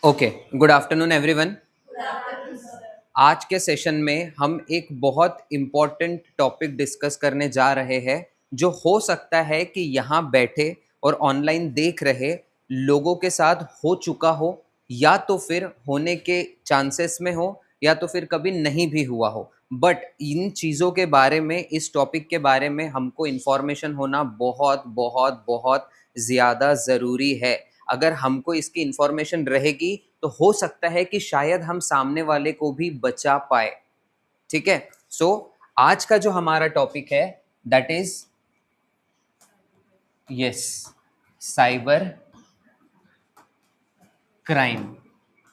Okay, good afternoon everyone. आज के session में हम एक बहुत इम्पॉर्टेंट टॉपिक डिस्कस करने जा रहे हैं जो हो सकता है कि यहाँ बैठे और ऑनलाइन देख रहे लोगों के साथ हो चुका हो, या तो फिर होने के चांसेस में हो, या तो फिर कभी नहीं भी हुआ हो। बट इन चीज़ों के बारे में, इस टॉपिक के बारे में हमको इन्फॉर्मेशन होना बहुत बहुत बहुत ज़्यादा ज़रूरी है। अगर हमको इसकी इन्फॉर्मेशन रहेगी तो हो सकता है कि शायद हम सामने वाले को भी बचा पाए। ठीक है, सो आज का जो हमारा टॉपिक है that is yes, cyber crime.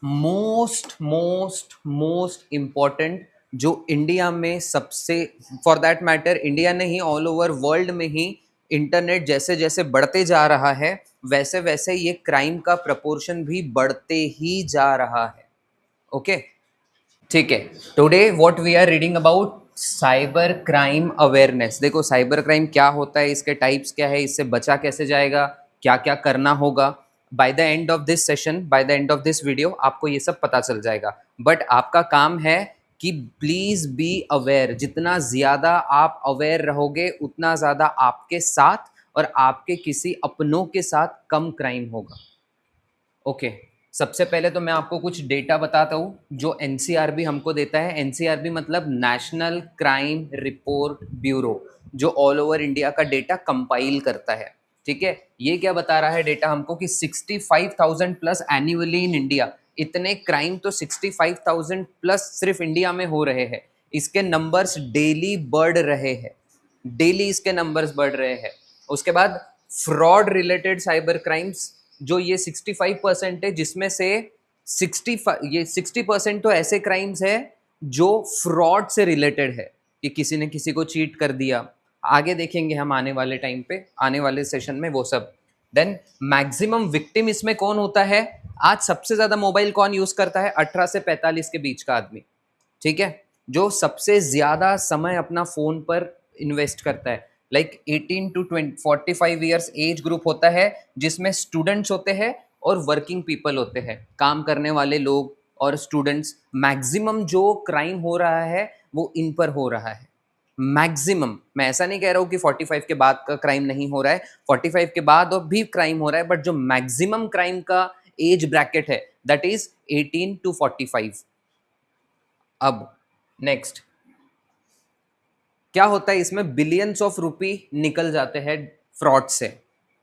Most most most important, जो इंडिया में सबसे, फॉर दैट मैटर इंडिया नहीं, ऑल ओवर वर्ल्ड में ही इंटरनेट जैसे जैसे बढ़ते जा रहा है वैसे वैसे ये क्राइम का प्रपोर्शन भी बढ़ते ही जा रहा है। ओके, ठीक है। Today what we are reading about cyber crime awareness. देखो साइबर क्राइम क्या होता है, इसके टाइप्स क्या है, इससे बचा कैसे जाएगा, क्या क्या करना होगा। By the end of this session, by the end of this video आपको ये सब पता चल जाएगा। बट आपका काम है कि प्लीज बी अवेयर। जितना ज़्यादा आप अवेयर रहोगे उतना ज़्यादा आपके साथ और आपके किसी अपनों के साथ कम क्राइम होगा। ओके, सबसे पहले तो मैं आपको कुछ डेटा बताता हूँ जो एनसीआरबी हमको देता है। एनसीआरबी मतलब नेशनल क्राइम रिपोर्ट ब्यूरो, जो ऑल ओवर इंडिया का डेटा कंपाइल करता है। ठीक है, ये क्या बता रहा है डेटा हमको कि 65,000 प्लस एन्युअली इन इंडिया। इतने क्राइम तो 65,000 प्लस सिर्फ इंडिया में हो रहे हैं। इसके नंबर्स डेली बढ़ रहे हैं, डेली इसके नंबर्स बढ़ रहे हैं। उसके बाद फ्रॉड रिलेटेड साइबर क्राइम्स, जो ये 65% है, जिसमें से 60% तो ऐसे क्राइम्स है जो फ्रॉड से रिलेटेड है कि किसी ने किसी को चीट कर दिया। आगे देखेंगे हम आने वाले टाइम पे, आने वाले सेशन में वो सब। देन मैक्सिमम विक्टिम इसमें कौन होता है? आज सबसे ज्यादा मोबाइल कौन यूज करता है? 18 से 45 के बीच का आदमी। ठीक है, जो सबसे ज्यादा समय अपना फोन पर इन्वेस्ट करता है। Like 18 to 45 years age group होता है, जिसमें स्टूडेंट्स होते हैं और वर्किंग पीपल होते हैं, काम करने वाले लोग और स्टूडेंट्स। मैक्सिमम जो क्राइम हो रहा है वो इन पर हो रहा है। मैक्सिमम, मैं ऐसा नहीं कह रहा हूँ कि 45 के बाद का क्राइम नहीं हो रहा है, 45 के बाद और भी क्राइम हो रहा है, बट जो मैक्सिमम क्राइम का एज ब्रैकेट है दैट इज 18 टू 45। अब नेक्स्ट क्या होता है, इसमें बिलियंस ऑफ रुपी निकल जाते हैं फ्रॉड से।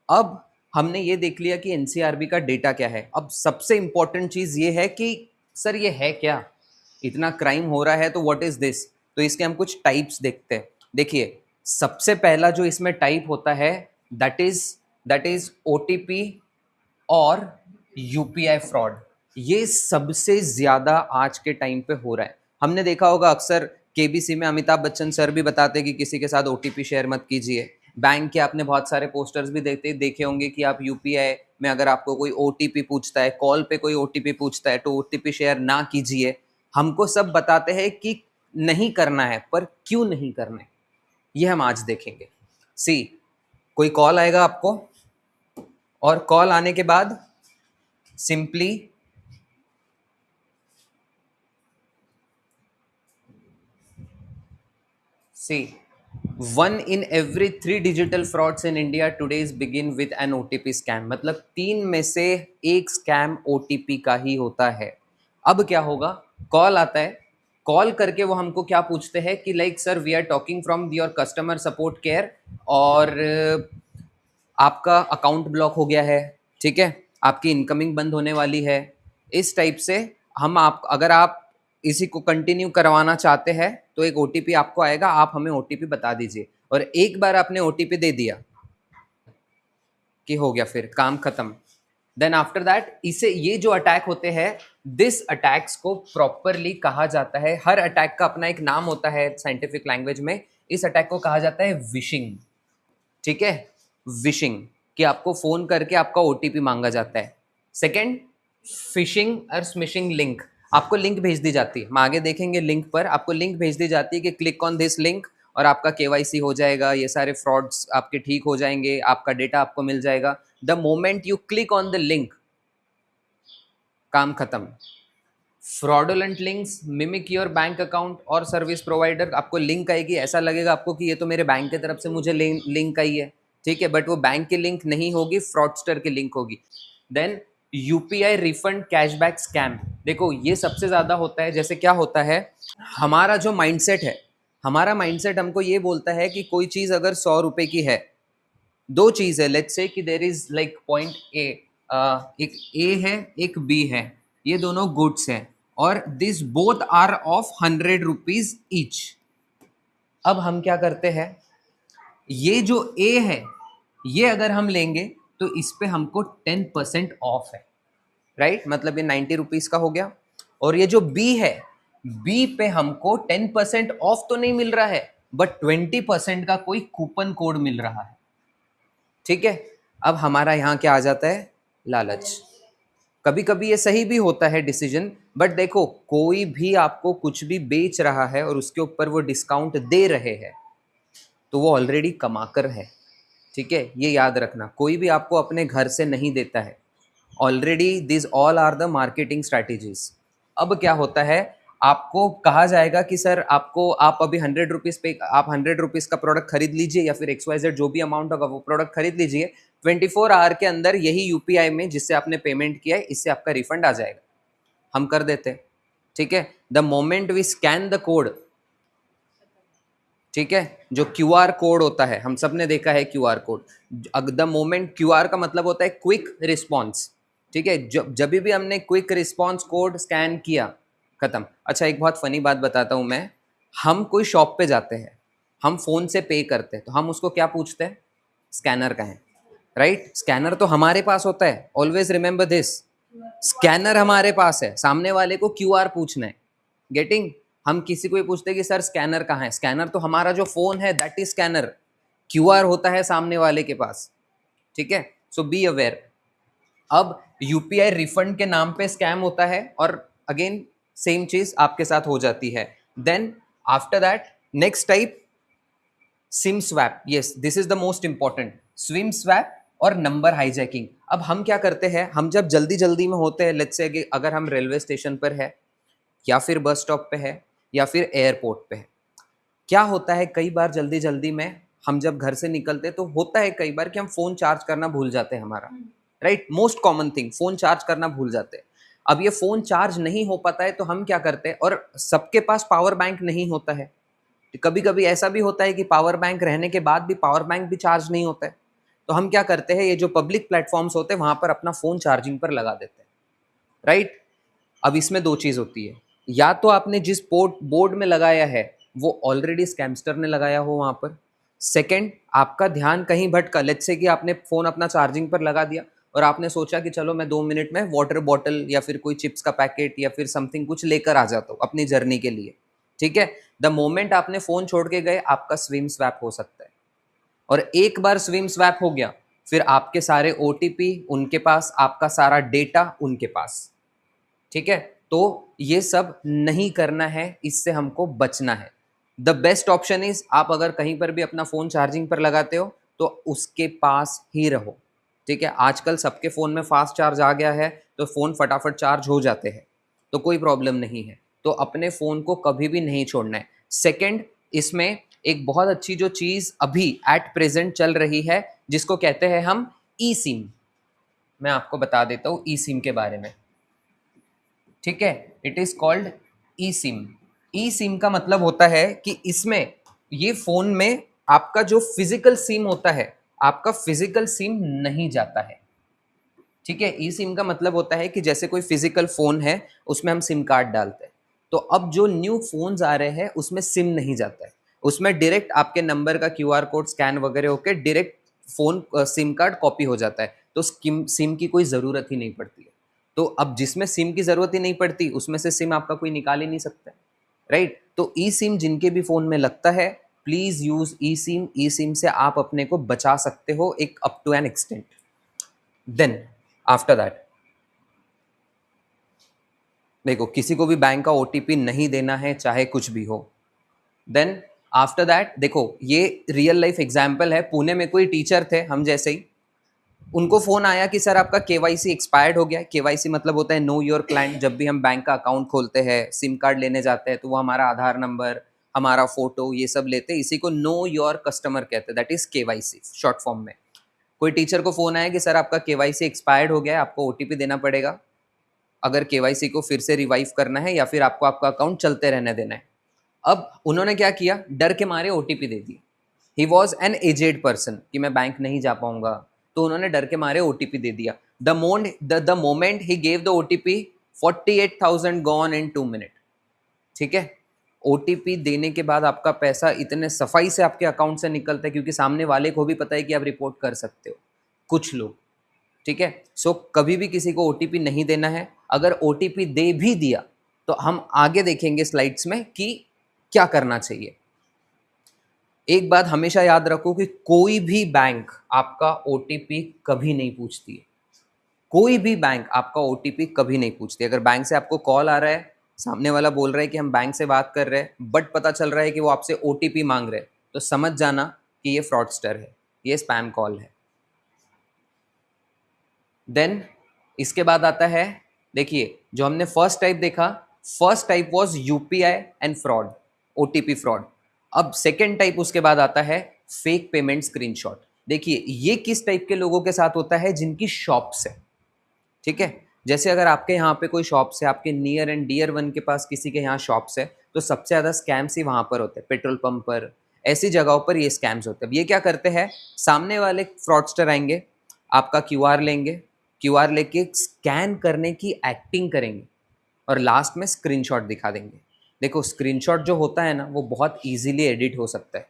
अब हमने ये देख लिया कि एनसीआरबी का डेटा क्या है। अब सबसे इंपॉर्टेंट चीज ये है कि सर ये है क्या, इतना क्राइम हो रहा है तो व्हाट इज दिस। तो इसके हम कुछ टाइप्स देखते हैं। देखिए, सबसे पहला जो इसमें टाइप होता है दैट इज ओटीपी और यूपीआई फ्रॉड। ये सबसे ज्यादा आज के टाइम पे हो रहा है। हमने देखा होगा अक्सर केबीसी में अमिताभ बच्चन सर भी बताते हैं कि किसी के साथ ओटीपी शेयर मत कीजिए। बैंक के आपने बहुत सारे पोस्टर्स भी देखे होंगे कि आप यूपीआई में अगर आपको कोई ओटीपी पूछता है, कॉल पे कोई ओटीपी पूछता है, तो ओटीपी शेयर ना कीजिए। हमको सब बताते हैं कि नहीं करना है, पर क्यों नहीं करना है ये हम आज देखेंगे। सी, कोई कॉल आएगा आपको और कॉल आने के बाद simply see, 1 in every 3 digital frauds in India today begin with an OTP scam। मतलब 3 में से 1 स्कैम ओटीपी का ही होता है। अब क्या होगा, कॉल आता है, कॉल करके वो हमको क्या पूछते हैं कि like sir we are talking from your customer support care और आपका अकाउंट ब्लॉक हो गया है। ठीक है, आपकी इनकमिंग बंद होने वाली है। इस टाइप से हम आप, अगर आप इसी को कंटिन्यू करवाना चाहते हैं तो एक ओटीपी आपको आएगा, आप हमें ओटीपी बता दीजिए। और एक बार आपने ओटीपी दे दिया कि हो गया, फिर काम खत्म। देन आफ्टर दैट इसे, ये जो अटैक होते हैं, दिस अटैक्स को प्रॉपरली कहा जाता है, हर अटैक का अपना एक नाम होता है साइंटिफिक लैंग्वेज में। इस अटैक को कहा जाता है विशिंग। ठीक है, विशिंग, कि आपको फोन करके आपका ओटीपी मांगा जाता है। सेकंड, फिशिंग और स्मिशिंग लिंक, आपको लिंक भेज दी जाती है, हम आगे देखेंगे। लिंक पर आपको लिंक भेज दी जाती है कि क्लिक ऑन दिस लिंक और आपका केवाईसी हो जाएगा, ये सारे फ्रॉड्स आपके ठीक हो जाएंगे, आपका डेटा आपको मिल जाएगा। The moment you click on the link, काम खत्म। Fraudulent links mimic your bank account और सर्विस प्रोवाइडर, आपको लिंक आएगी, ऐसा लगेगा आपको कि ये तो मेरे बैंक की तरफ से मुझे लिंक आई है, ठीक है, बट वो बैंक की लिंक नहीं होगी, फ्रॉडस्टर की लिंक होगी। Then UPI refund cashback scam, देखो ये सबसे ज्यादा होता है। जैसे क्या होता है, हमारा जो माइंडसेट है, हमारा माइंडसेट हमको ये बोलता है कि कोई चीज अगर 100 रुपए की है, दो चीज है, लेट्स से कि there is like point A, एक ए है एक बी है, ये दोनों गुड्स हैं और this both are of 100 rupees each. अब हम क्या करते हैं, ये जो ए है ये अगर हम लेंगे तो इस पे हमको 10% ऑफ है, राइट, मतलब ये 90 रुपीज का हो गया। और ये जो बी है, बी पे हमको 10% ऑफ तो नहीं मिल रहा है, बट 20% का कोई कूपन कोड मिल रहा है, ठीक है। अब हमारा यहाँ क्या आ जाता है, लालच। कभी कभी ये सही भी होता है डिसीजन, बट देखो कोई भी आपको कुछ भी बेच रहा है और उसके ऊपर वो डिस्काउंट दे रहे हैं तो वो ऑलरेडी कमाकर है, ठीक है, ये याद रखना। कोई भी आपको अपने घर से नहीं देता है, already this all are the marketing strategies. अब क्या होता है, आपको कहा जाएगा कि सर आपको, आप अभी 100 रुपीज़ पे, आप 100 रुपीज़ का प्रोडक्ट खरीद लीजिए या फिर XYZ जो भी अमाउंट होगा वो प्रोडक्ट खरीद लीजिए, 24 आवर के अंदर यही यूपीआई में जिससे आपने पेमेंट किया है इससे आपका रिफंड आ जाएगा। हम कर देते हैं, ठीक है। The moment we scan the code, ठीक है, जो क्यूआर कोड होता है, हम सब ने देखा है QR code, the moment, QR का मतलब होता है क्विक रिस्पॉन्स, ठीक है, जब भी हमने क्विक रिस्पॉन्स कोड स्कैन किया, खत्म। अच्छा एक बहुत फनी बात बताता हूं मैं, हम कोई शॉप पे जाते हैं, हम फोन से पे करते हैं तो हम उसको क्या पूछते हैं, स्कैनर का है, राइट, स्कैनर तो हमारे पास होता है, ऑलवेज रिमेंबर दिस, स्कैनर हमारे पास है, सामने वाले को क्यूआर पूछना है, गेटिंग। हम किसी को भी पूछते हैं कि सर स्कैनर कहाँ है, स्कैनर तो हमारा जो फोन है दैट इज स्कैनर, क्यूआर होता है सामने वाले के पास, ठीक है। सो बी अवेयर। अब यूपीआई रिफंड के नाम पे स्कैम होता है और अगेन सेम चीज आपके साथ हो जाती है। Then after that next type, SIM swap, yes this is the most important, SIM swap और नंबर हाईजैकिंग। अब हम क्या करते हैं, हम जब जल्दी जल्दी में होते हैं, लेट्स से अगर हम रेलवे स्टेशन पर है या फिर बस स्टॉप पे है या फिर एयरपोर्ट पे है, क्या होता है कई बार जल्दी जल्दी में हम जब घर से निकलते तो होता है कई बार कि हम फोन चार्ज करना भूल जाते हैं हमारा, right, most common thing, phone charge करना भूल जाते हैं। अब ये फोन चार्ज नहीं हो पाता है तो हम क्या करते हैं, और सबके पास पावर बैंक नहीं होता है, कभी कभी ऐसा भी होता है कि पावर बैंक रहने के बाद भी पावर बैंक भी चार्ज नहीं होता है, तो हम क्या करते हैं, ये जो पब्लिक प्लेटफॉर्म्स होते हैं वहां पर अपना फोन चार्जिंग पर लगा देते हैं, राइट। अब इसमें दो चीज होती है, या तो आपने जिस पोर्ट बोर्ड में लगाया है वो ऑलरेडी स्कैमस्टर ने लगाया हो वहां पर, सेकंड आपका ध्यान कहीं भटका, लेट्स से कि आपने फोन अपना चार्जिंग पर लगा दिया और आपने सोचा कि चलो मैं 2 मिनट में वाटर बॉटल या फिर कोई चिप्स का पैकेट या फिर समथिंग कुछ लेकर आ जाता हूँ अपनी जर्नी के लिए, ठीक है। द मोमेंट आपने फोन छोड़ के गए आपका स्विम स्वैप हो सकता है, और एक बार स्विम स्वैप हो गया फिर आपके सारे ओटीपी उनके पास, आपका सारा डेटा उनके पास, ठीक है। तो ये सब नहीं करना है, इससे हमको बचना है। द बेस्ट ऑप्शन इज, आप अगर कहीं पर भी अपना फोन चार्जिंग पर लगाते हो तो उसके पास ही रहो, ठीक है। आजकल सबके फोन में फास्ट चार्ज आ गया है तो फोन फटाफट चार्ज हो जाते हैं, तो कोई प्रॉब्लम नहीं है, तो अपने फोन को कभी भी नहीं छोड़ना है। सेकंड, इसमें एक बहुत अच्छी जो चीज अभी एट प्रेजेंट चल रही है जिसको कहते हैं हम ई सिम, मैं आपको बता देता हूँ ई सिम के बारे में, ठीक है। It is called E SIM. E SIM का मतलब होता है कि इसमें, ये फोन में आपका जो फिजिकल सिम होता है, आपका फिजिकल सिम नहीं जाता है, ठीक है। ई सिम का मतलब होता है कि जैसे कोई फिजिकल फोन है उसमें हम सिम कार्ड डालते हैं, तो अब जो न्यू फोन्स आ रहे हैं उसमें सिम नहीं जाता है, उसमें डायरेक्ट आपके नंबर का क्यूआर कोड स्कैन वगैरह होकर direct phone SIM card copy हो जाता है, तो सिम की कोई ज़रूरत ही नहीं पड़ती है। तो अब जिसमें सिम की ज़रूरत ही नहीं पड़ती उसमें से सिम आपका कोई निकाल ही नहीं सकता, राइट। तो ई सिम जिनके भी फ़ोन में लगता है please use e SIM, e SIM से आप अपने को बचा सकते हो एक up to an extent. Then after that, देखो किसी को भी बैंक का ओटीपी नहीं देना है चाहे कुछ भी हो। देन आफ्टर दैट देखो, ये रियल लाइफ एग्जाम्पल है, पुणे में कोई टीचर थे हम जैसे ही, उनको फोन आया कि सर आपका केवाईसी एक्सपायर्ड हो गया है। केवाईसी मतलब होता है नो योर क्लाइंट। जब भी हम बैंक का अकाउंट खोलते हैं, सिम कार्ड लेने जाते हैं, तो वो हमारा आधार नंबर, हमारा फोटो, ये सब लेते हैं। इसी को नो योर कस्टमर कहते हैं, that is KYC short form में। कोई टीचर को फोन आया कि सर आपका केवाईसी एक्सपायर्ड हो गया है, आपको ओटीपी देना पड़ेगा अगर केवाईसी को फिर से रिवाइव करना है, या फिर आपको आपका अकाउंट चलते रहने देना है। अब उन्होंने क्या किया, डर के मारे ओटीपी दे दिए। He was an aged person कि मैं बैंक नहीं जा पाऊंगा, तो उन्होंने डर के मारे ओटीपी दे दिया। The moment he gave the OTP, 48,000 gone in 2 minute. ठीक है, ओटीपी देने के बाद आपका पैसा इतने सफाई से आपके अकाउंट से निकलता है, क्योंकि सामने वाले को भी पता है कि आप रिपोर्ट कर सकते हो, कुछ लोग। ठीक है, सो कभी भी किसी को ओटीपी नहीं देना है। अगर ओटीपी दे भी दिया तो हम आगे देखेंगे स्लाइड्स में कि क्या करना चाहिए। एक बात हमेशा याद रखो कि कोई भी बैंक आपका ओटीपी कभी नहीं पूछती है। कोई भी बैंक आपका ओटीपी कभी नहीं पूछती। अगर बैंक से आपको कॉल आ रहा है, सामने वाला बोल रहा है कि हम बैंक से बात कर रहे हैं, बट पता चल रहा है कि वो आपसे ओटीपी मांग रहे हैं, तो समझ जाना कि ये फ्रॉडस्टर है, ये स्पैम कॉल है। देन इसके बाद आता है, देखिए जो हमने फर्स्ट टाइप देखा, first type was UPI and fraud, OTP fraud. अब सेकेंड टाइप उसके बाद आता है फेक पेमेंट स्क्रीनशॉट। देखिए ये किस टाइप के लोगों के साथ होता है, जिनकी शॉप्स है। ठीक है, जैसे अगर आपके यहाँ पे कोई शॉप्स है, आपके नियर एंड डियर वन के पास किसी के यहाँ शॉप्स है, तो सबसे ज़्यादा स्कैम्स ही वहाँ पर होते हैं। पेट्रोल पंप पर, ऐसी जगहों पर ये स्कैम्स होते हैं। अब ये क्या करते हैं, सामने वाले फ्रॉडस्टर आएंगे, आपका क्यूआर लेंगे, क्यूआर लेके स्कैन करने की एक्टिंग करेंगे और लास्ट में स्क्रीनशॉट दिखा देंगे। देखो स्क्रीनशॉट जो होता है ना, वो बहुत इजीली एडिट हो सकता है।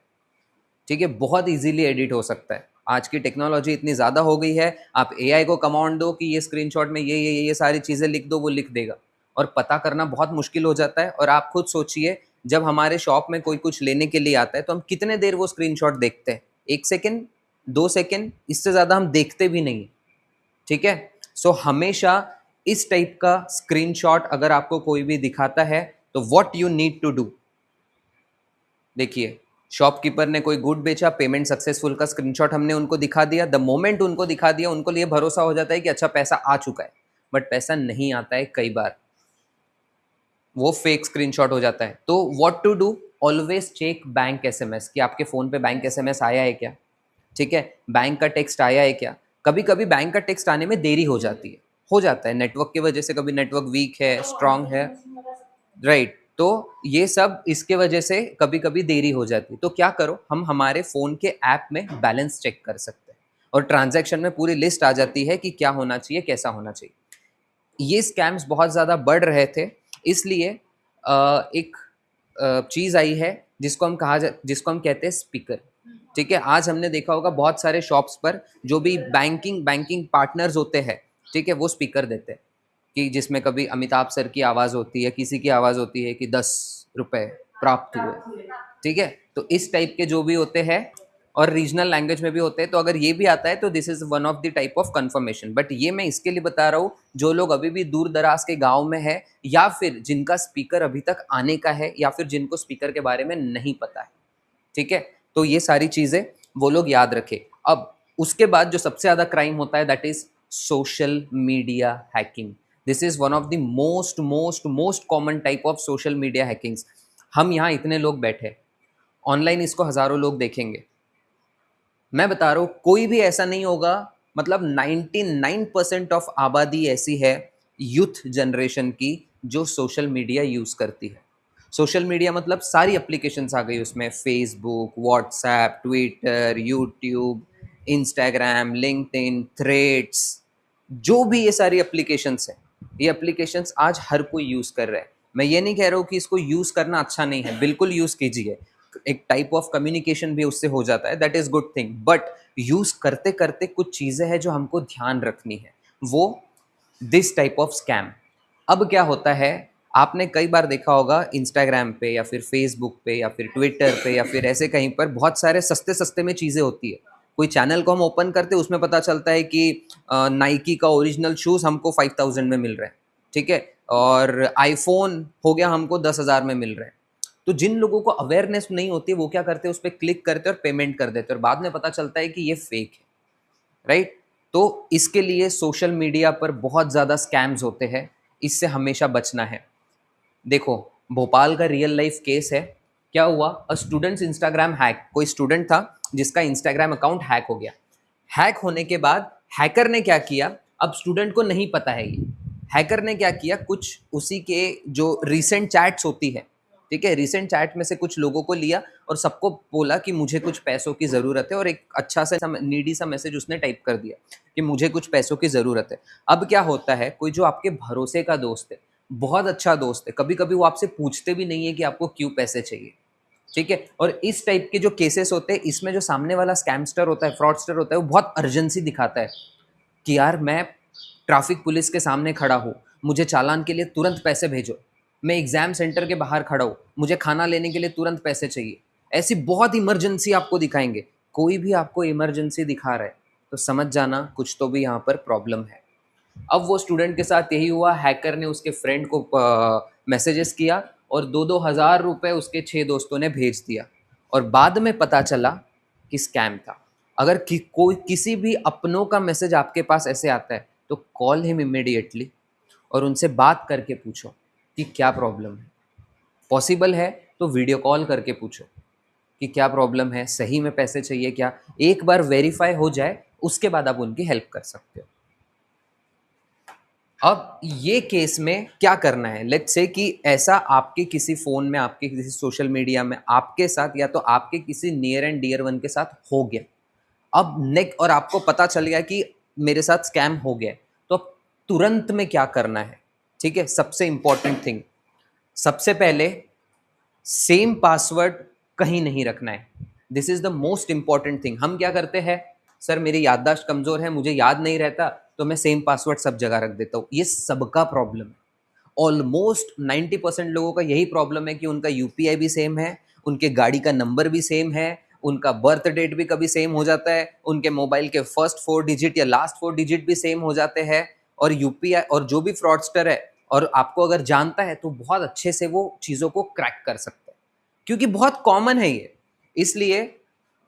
ठीक है, बहुत इजीली एडिट हो सकता है। आज की टेक्नोलॉजी इतनी ज़्यादा हो गई है, आप एआई को कमांड दो कि ये स्क्रीनशॉट में ये सारी चीज़ें लिख दो, वो लिख देगा। और पता करना बहुत मुश्किल हो जाता है। और आप खुद सोचिए, जब हमारे शॉप में कोई कुछ लेने के लिए आता है, तो हम कितने देर वो स्क्रीनशॉट देखते हैं? 1 सेकेंड, 2 सेकेंड, इससे ज़्यादा हम देखते भी नहीं। ठीक है, सो हमेशा इस टाइप का स्क्रीनशॉट अगर आपको कोई भी दिखाता है, तो what you need to do, देखिए शॉपकीपर ने कोई गुड बेचा, पेमेंट सक्सेसफुल का स्क्रीनशॉट हमने उनको दिखा दिया। द मोमेंट उनको दिखा दिया, उनको लिए भरोसा हो जाता है कि अच्छा पैसा आ चुका है, बट पैसा नहीं आता है। कई बार वो फेक स्क्रीनशॉट हो जाता है। तो what to do, always check bank SMS कि आपके फ़ोन पे बैंक एसएमएस आया है क्या। ठीक है, बैंक का टेक्स्ट आया है क्या। कभी कभी बैंक का टेक्स्ट आने में देरी हो जाती है, हो जाता है नेटवर्क की वजह से, कभी नेटवर्क वीक है, स्ट्रांग है, राइट। तो ये सब इसके वजह से कभी कभी देरी हो जाती है। तो क्या करो, हम हमारे फ़ोन के ऐप में बैलेंस चेक कर सकते हैं, और ट्रांजैक्शन में पूरी लिस्ट आ जाती है कि क्या होना चाहिए, कैसा होना चाहिए। ये स्कैम्स बहुत ज़्यादा बढ़ रहे थे, इसलिए एक चीज़ आई है जिसको हम कहते हैं स्पीकर। ठीक है, आज हमने देखा होगा बहुत सारे शॉप्स पर जो भी बैंकिंग पार्टनर्स होते हैं, ठीक है, वो स्पीकर देते हैं कि जिसमें कभी अमिताभ सर की आवाज़ होती है, किसी की आवाज़ होती है कि 10 रुपए प्राप्त हुए। ठीक है, तो इस टाइप के जो भी होते हैं, और रीजनल लैंग्वेज में भी होते हैं, तो अगर ये भी आता है तो this is one of the type of confirmation. But ये मैं इसके लिए बता रहा हूँ जो लोग अभी भी दूर दराज के गांव में है, या फिर जिनका स्पीकर अभी तक आने का है, या फिर जिनको स्पीकर के बारे में नहीं पता है। ठीक है, तो ये सारी चीज़ें वो लोग याद रखें। अब उसके बाद जो सबसे ज़्यादा क्राइम होता है, that is social media hacking. This is one of the most most most common type of social media hackings. हम यहाँ इतने लोग बैठे, ऑनलाइन इसको हज़ारों लोग देखेंगे। मैं बता रहा हूँ कोई भी ऐसा नहीं होगा, मतलब 99% ऑफ आबादी ऐसी है यूथ जनरेशन की जो सोशल मीडिया यूज़ करती है। सोशल मीडिया मतलब सारी एप्लीकेशंस आ गई उसमें, Facebook, WhatsApp, Twitter, YouTube, Instagram, LinkedIn, threads, जो भी ये सारी एप्लीकेशंस हैं, ये एप्लीकेशंस आज हर कोई यूज़ कर रहा है। मैं ये नहीं कह रहा हूँ कि इसको यूज़ करना अच्छा नहीं है, बिल्कुल यूज़ कीजिए। एक टाइप ऑफ कम्युनिकेशन भी उससे हो जाता है, that is good thing. But use करते करते कुछ चीज़ें हैं जो हमको ध्यान रखनी है, वो दिस टाइप ऑफ स्कैम। अब क्या होता है, आपने कई बार देखा होगा इंस्टाग्राम पे या फिर फेसबुक पे या फिर ट्विटर पे या फिर ऐसे कहीं पर बहुत सारे सस्ते सस्ते में चीज़ें होती है। कोई चैनल को हम ओपन करते हैं, उसमें पता चलता है कि नाइकी का ओरिजिनल शूज़ हमको 5000 में मिल रहा है। ठीक है, और आईफोन हो गया हमको 10,000 में मिल रहा है। तो जिन लोगों को अवेयरनेस नहीं होती, वो क्या करते हैं, उस पर क्लिक करते और पेमेंट कर देते, और बाद में पता चलता है कि ये फेक है, राइट। तो इसके लिए सोशल मीडिया पर बहुत ज़्यादा स्कैम्स होते हैं, इससे हमेशा बचना है। देखो, भोपाल का रियल लाइफ केस है। क्या हुआ, अ स्टूडेंट्स इंस्टाग्राम हैक, कोई स्टूडेंट था जिसका इंस्टाग्राम अकाउंट हैक हो गया। हैक होने के बाद हैकर ने क्या किया, अब स्टूडेंट को नहीं पता है ये, हैकर ने क्या किया, कुछ उसी के जो रिसेंट चैट्स होती है, ठीक है, रिसेंट चैट में से कुछ लोगों को लिया और सबको बोला कि मुझे कुछ पैसों की ज़रूरत है, और एक अच्छा सा नीडी सा मैसेज उसने टाइप कर दिया कि मुझे कुछ पैसों की ज़रूरत है। अब क्या होता है, कोई जो आपके भरोसे का दोस्त है, बहुत अच्छा दोस्त है, कभी कभी वो आपसे पूछते भी नहीं है कि आपको क्यों पैसे चाहिए, ठीक है। और इस टाइप के जो केसेस होते हैं, इसमें जो सामने वाला स्कैमस्टर होता है, फ्रॉडस्टर होता है, वो बहुत अर्जेंसी दिखाता है कि यार मैं ट्रैफिक पुलिस के सामने खड़ा हूँ, मुझे चालान के लिए तुरंत पैसे भेजो, मैं एग्जाम सेंटर के बाहर खड़ा हूँ, मुझे खाना लेने के लिए तुरंत पैसे चाहिए। ऐसी बहुत इमरजेंसी आपको दिखाएंगे। कोई भी आपको इमरजेंसी दिखा रहा है तो समझ जाना कुछ तो भी यहाँ पर प्रॉब्लम है। अब वो स्टूडेंट के साथ यही हुआ, हैकर ने उसके फ्रेंड को मैसेजेस किया और 2-2 हज़ार रुपये उसके 6 दोस्तों ने भेज दिया, और बाद में पता चला कि स्कैम था। अगर कोई किसी भी अपनों का मैसेज आपके पास ऐसे आता है तो कॉल हिम इमिडिएटली और उनसे बात करके पूछो कि क्या प्रॉब्लम है। पॉसिबल है तो वीडियो कॉल करके पूछो कि क्या प्रॉब्लम है, सही में पैसे चाहिए क्या। एक बार वेरीफाई हो जाए उसके बाद आप उनकी हेल्प कर सकते हो। अब ये केस में क्या करना है, लेट्स से कि ऐसा आपके किसी फ़ोन में, आपके किसी सोशल मीडिया में आपके साथ या तो आपके किसी नियर एंड डियर वन के साथ हो गया। अब और आपको पता चल गया कि मेरे साथ स्कैम हो गया है, तो अब तुरंत में क्या करना है, ठीक है। सबसे इंपॉर्टेंट थिंग, सबसे पहले सेम पासवर्ड कहीं नहीं रखना है। This is the most important thing. हम क्या करते हैं, सर मेरी याददाश्त कमज़ोर है, मुझे याद नहीं रहता, तो मैं सेम पासवर्ड सब जगह रख देता हूँ। ये सबका प्रॉब्लम है। ऑलमोस्ट 90% लोगों का यही प्रॉब्लम है कि उनका यूपीआई भी सेम है, उनके गाड़ी का नंबर भी सेम है, उनका बर्थ डेट भी कभी सेम हो जाता है, उनके मोबाइल के फर्स्ट 4 डिजिट या लास्ट 4 डिजिट भी सेम हो जाते हैं। और यूपीआई और जो भी फ्रॉडस्टर है और आपको अगर जानता है तो बहुत अच्छे से वो चीज़ों को क्रैक कर सकता है, क्योंकि बहुत कॉमन है ये। इसलिए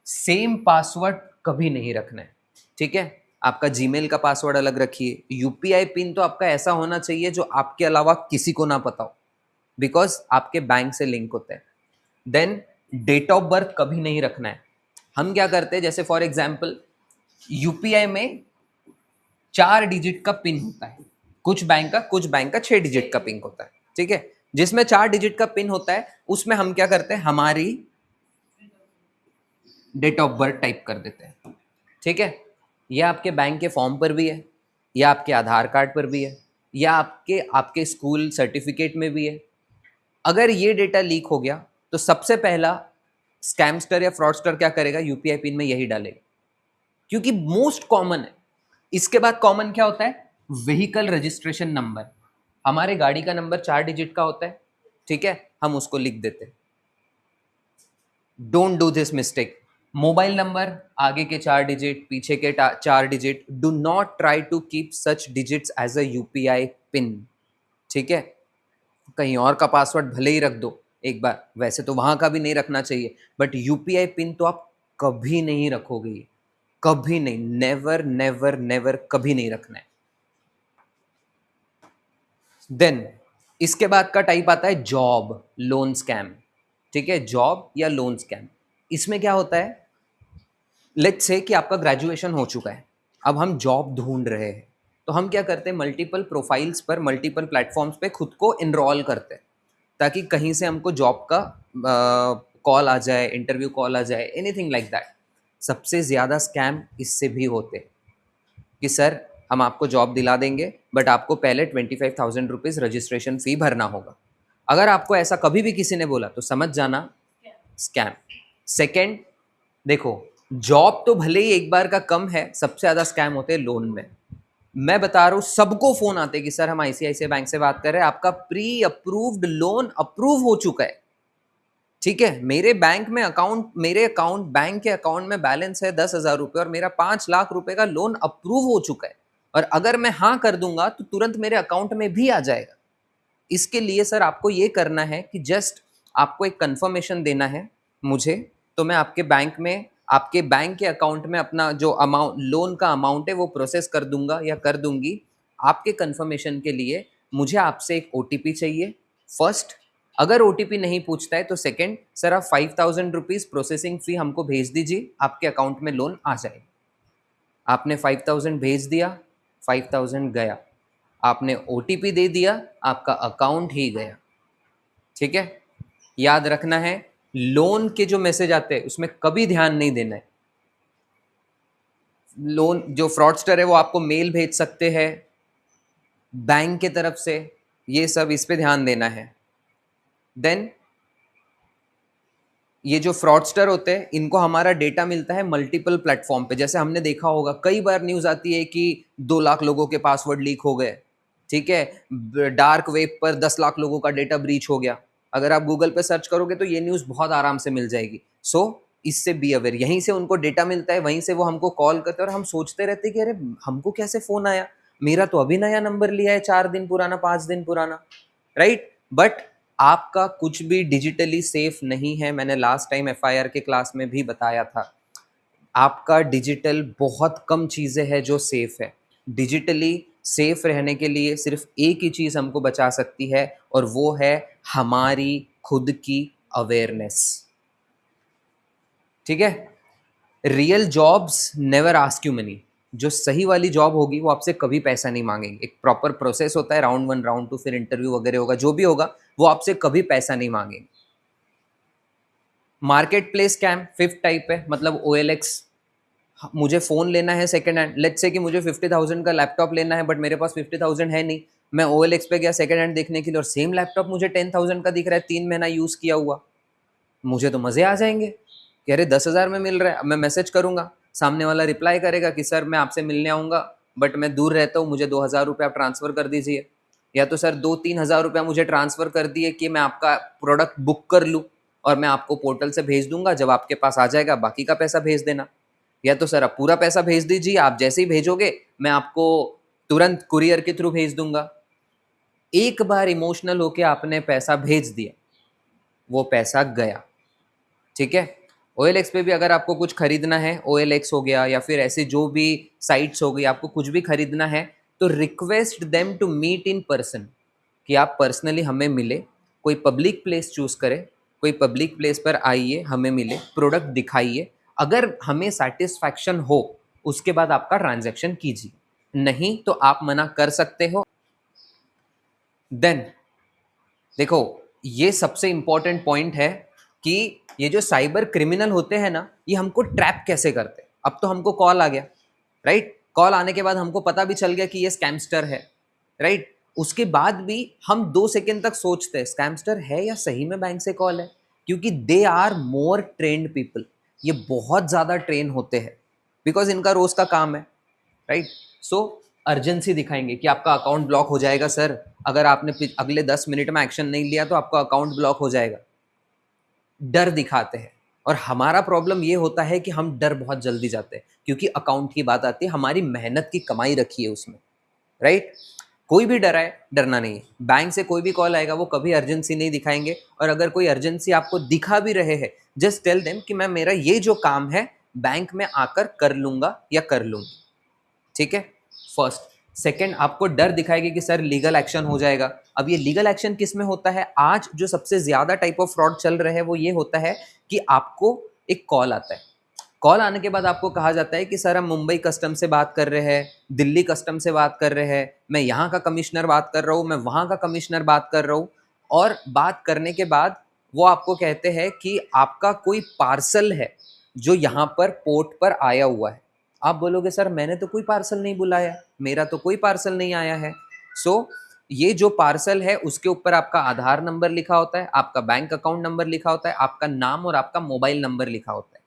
सेम पासवर्ड कभी नहीं रखना है, ठीक है। आपका जीमेल का पासवर्ड अलग रखिए। यूपीआई पिन तो आपका ऐसा होना चाहिए जो आपके अलावा किसी को ना पता हो, बिकॉज आपके बैंक से लिंक होता है। देन डेट ऑफ बर्थ कभी नहीं रखना है। हम क्या करते हैं, जैसे फॉर एग्जाम्पल यूपीआई में 4 डिजिट का पिन होता है, कुछ बैंक का 6 डिजिट का पिन होता है, ठीक है। जिसमें 4 डिजिट का पिन होता है उसमें हम क्या करते हैं, हमारी डेट ऑफ बर्थ टाइप कर देते हैं, ठीक है। यह आपके बैंक के फॉर्म पर भी है, या आपके आधार कार्ड पर भी है, या आपके आपके स्कूल सर्टिफिकेट में भी है। अगर ये डेटा लीक हो गया तो सबसे पहला स्कैमस्टर या फ्रॉडस्टर क्या करेगा, यूपीआई पिन में यही डालेगा, क्योंकि मोस्ट कॉमन है। इसके बाद कॉमन क्या होता है, व्हीकल रजिस्ट्रेशन नंबर। हमारे गाड़ी का नंबर 4 डिजिट का होता है, ठीक है, हम उसको लिख देते हैं। Don't do this mistake. Mobile number, आगे के 4 डिजिट, पीछे के 4 digit, do not try to keep such digits as a UPI PIN, ठीक है। कहीं और का पासवर्ड भले ही रख दो एक बार, वैसे तो वहां का भी नहीं रखना चाहिए, बट यूपीआई पिन तो आप कभी नहीं रखोगे, कभी नहीं, नेवर नेवर नेवर, कभी नहीं रखना है। देन इसके बाद का टाइप आता है जॉब लोन स्कैम, ठीक है। जॉब या लोन स्कैम, इसमें क्या होता है, लेट्स से कि आपका ग्रेजुएशन हो चुका है, अब हम जॉब ढूंढ रहे हैं, तो हम क्या करते हैं, मल्टीपल प्रोफाइल्स पर, मल्टीपल प्लेटफॉर्म्स पे खुद को इनरोल करते हैं, ताकि कहीं से हमको जॉब का कॉल आ जाए, इंटरव्यू कॉल आ जाए, एनीथिंग लाइक दैट। सबसे ज़्यादा स्कैम इससे भी होते हैं कि सर हम आपको जॉब दिला देंगे, बट आपको पहले 25,000 रुपीज़ रजिस्ट्रेशन फ़ी भरना होगा। अगर आपको ऐसा कभी भी किसी ने बोला तो समझ जाना स्कैम। सेकेंड, देखो, जॉब तो भले ही एक बार का कम है, सबसे ज़्यादा स्कैम होते हैं लोन में। मैं बता रहा हूँ, सबको फ़ोन आते हैं कि सर हम आईसीआईसीआई बैंक से बात कर रहे हैं, आपका प्री अप्रूव्ड लोन अप्रूव हो चुका है, ठीक है। मेरे बैंक में बैंक के अकाउंट में बैलेंस है 10,000 रुपये और मेरा 5 लाख रुपए का लोन अप्रूव हो चुका है, और अगर मैं हाँ कर दूंगा तो तुरंत मेरे अकाउंट में भी आ जाएगा। इसके लिए सर आपको ये करना है कि जस्ट आपको एक कंफर्मेशन देना है मुझे, तो मैं आपके बैंक में आपके बैंक के अकाउंट में अपना जो अमाउंट, लोन का अमाउंट है वो प्रोसेस कर दूंगा या कर दूंगी। आपके कंफर्मेशन के लिए मुझे आपसे एक ओटीपी चाहिए फर्स्ट। अगर ओटीपी नहीं पूछता है तो सेकंड, सर आप 5,000 रुपीज प्रोसेसिंग फी हमको भेज दीजिए, आपके अकाउंट में लोन आ जाएगा। आपने 5,000 भेज दिया, 5,000 गया, आपने ओटीपी दे दिया, आपका अकाउंट ही गया। ठीक है, याद रखना है लोन के जो मैसेज आते हैं उसमें कभी ध्यान नहीं देना है। लोन जो फ्रॉडस्टर है वो आपको मेल भेज सकते हैं बैंक के तरफ से, ये सब इस पे ध्यान देना है। देन ये जो फ्रॉडस्टर होते हैं इनको हमारा डेटा मिलता है मल्टीपल प्लेटफॉर्म पे। जैसे हमने देखा होगा कई बार न्यूज़ आती है कि 2 लाख लोगों के पासवर्ड लीक हो गए, ठीक है, डार्क वेब पर 10 लाख लोगों का डेटा ब्रीच हो गया। अगर आप गूगल पे सर्च करोगे तो ये न्यूज़ बहुत आराम से मिल जाएगी। सो इससे बी अवेयर, यहीं से उनको डेटा मिलता है, वहीं से वो हमको कॉल करते हैं और हम सोचते रहते हैं कि अरे हमको कैसे फ़ोन आया, मेरा तो अभी नया नंबर लिया है, 4 दिन पुराना, 5 दिन पुराना, राइट। बट आपका कुछ भी डिजिटली सेफ नहीं है। मैंने लास्ट टाइम एफआईआर के क्लास में भी बताया था, आपका डिजिटल बहुत कम चीज़ें हैं जो सेफ है। डिजिटली सेफ रहने के लिए सिर्फ एक ही चीज़ हमको बचा सकती है और वो है हमारी खुद की अवेयरनेस। ठीक है, real jobs never ask you money. जो सही वाली जॉब होगी वो आपसे कभी पैसा नहीं मांगेंगे। एक प्रॉपर प्रोसेस होता है, राउंड 1 राउंड 2 फिर इंटरव्यू वगैरह होगा, जो भी होगा वो आपसे कभी पैसा नहीं मांगेंगे। Market place scam fifth type है, मतलब OLX। मुझे फ़ोन लेना है सेकंड हैंड, लेट्स से कि मुझे 50,000 का लैपटॉप लेना है बट मेरे पास 50,000 है नहीं। मैं OLX पे गया सेकंड हैंड देखने के लिए और सेम लैपटॉप मुझे 10,000 का दिख रहा है, 3 महीना यूज़ किया हुआ। मुझे तो मज़े आ जाएंगे कि अरे 10,000 में मिल रहा है। अब मैं मैसेज करूंगा, सामने वाला रिप्लाई करेगा कि सर मैं आपसे मिलने आऊँगा बट मैं दूर रहता हूँ, मुझे 2,000 रुपये आप ट्रांसफ़र कर दीजिए। या तो सर 2-3 हज़ार रुपया मुझे ट्रांसफ़र कर दिए कि मैं आपका प्रोडक्ट बुक कर लूँ और मैं आपको पोर्टल से भेज दूंगा, जब आपके पास आ जाएगा बाकी का पैसा भेज देना। या तो सर आप पूरा पैसा भेज दीजिए, आप जैसे ही भेजोगे मैं आपको तुरंत कुरियर के थ्रू भेज दूंगा। एक बार इमोशनल होके आपने पैसा भेज दिया, वो पैसा गया। ठीक है, OLX पे भी अगर आपको कुछ खरीदना है, OLX हो गया या फिर ऐसे जो भी साइट्स हो गई, आपको कुछ भी खरीदना है तो request them to meet in person, कि आप पर्सनली हमें मिले, कोई पब्लिक प्लेस चूज करें, कोई पब्लिक प्लेस पर आइए, हमें मिले, प्रोडक्ट दिखाइए, अगर हमें सेटिस्फैक्शन हो उसके बाद आपका ट्रांजैक्शन कीजिए, नहीं तो आप मना कर सकते हो। देन देखो ये सबसे इंपॉर्टेंट पॉइंट है कि ये जो साइबर क्रिमिनल होते हैं ना, ये हमको ट्रैप कैसे करते हैं। अब तो हमको कॉल आ गया, राइट, कॉल आने के बाद हमको पता भी चल गया कि ये स्कैमस्टर है, राइट। उसके बाद भी हम 2 सेकंड तक सोचते हैं स्कैमस्टर है या सही में बैंक से कॉल है, क्योंकि they are more trained people, ये बहुत ज़्यादा ट्रेन होते हैं, बिकॉज इनका रोज का काम है, राइट। सो अर्जेंसी दिखाएंगे कि आपका अकाउंट ब्लॉक हो जाएगा सर, अगर आपने अगले 10 मिनट में एक्शन नहीं लिया तो आपका अकाउंट ब्लॉक हो जाएगा। डर दिखाते हैं और हमारा प्रॉब्लम ये होता है कि हम डर बहुत जल्दी जाते हैं, क्योंकि अकाउंट की बात आती है, हमारी मेहनत की कमाई रखी है उसमें, राइट। कोई भी डरा है, डरना नहीं है। बैंक से कोई भी कॉल आएगा वो कभी अर्जेंसी नहीं दिखाएंगे, और अगर कोई अर्जेंसी आपको दिखा भी रहे हैं, जस्ट टेल देम कि मैं मेरा ये जो काम है बैंक में आकर कर लूंगा या कर लूंगी। ठीक है, फर्स्ट। सेकंड, आपको डर दिखाएगी कि सर लीगल एक्शन हो जाएगा। अब ये लीगल एक्शन किस में होता है, आज जो सबसे ज्यादा टाइप ऑफ फ्रॉड चल रहे हैं वो ये होता है कि आपको एक कॉल आता है, कॉल आने के बाद आपको कहा जाता है कि सर हम मुंबई कस्टम से बात कर रहे हैं, दिल्ली कस्टम से बात कर रहे हैं, मैं यहाँ का कमिश्नर बात कर रहा हूँ, मैं वहाँ का कमिश्नर बात कर रहा हूँ। और बात करने के बाद वो आपको कहते हैं कि आपका कोई पार्सल है जो यहाँ पर पोर्ट पर आया हुआ है। आप बोलोगे सर मैंने तो कोई पार्सल नहीं बुलाया, मेरा तो कोई पार्सल नहीं आया है। सो ये जो पार्सल है उसके ऊपर आपका आधार नंबर लिखा होता है, आपका बैंक अकाउंट नंबर लिखा होता है, आपका नाम और आपका मोबाइल नंबर लिखा होता है।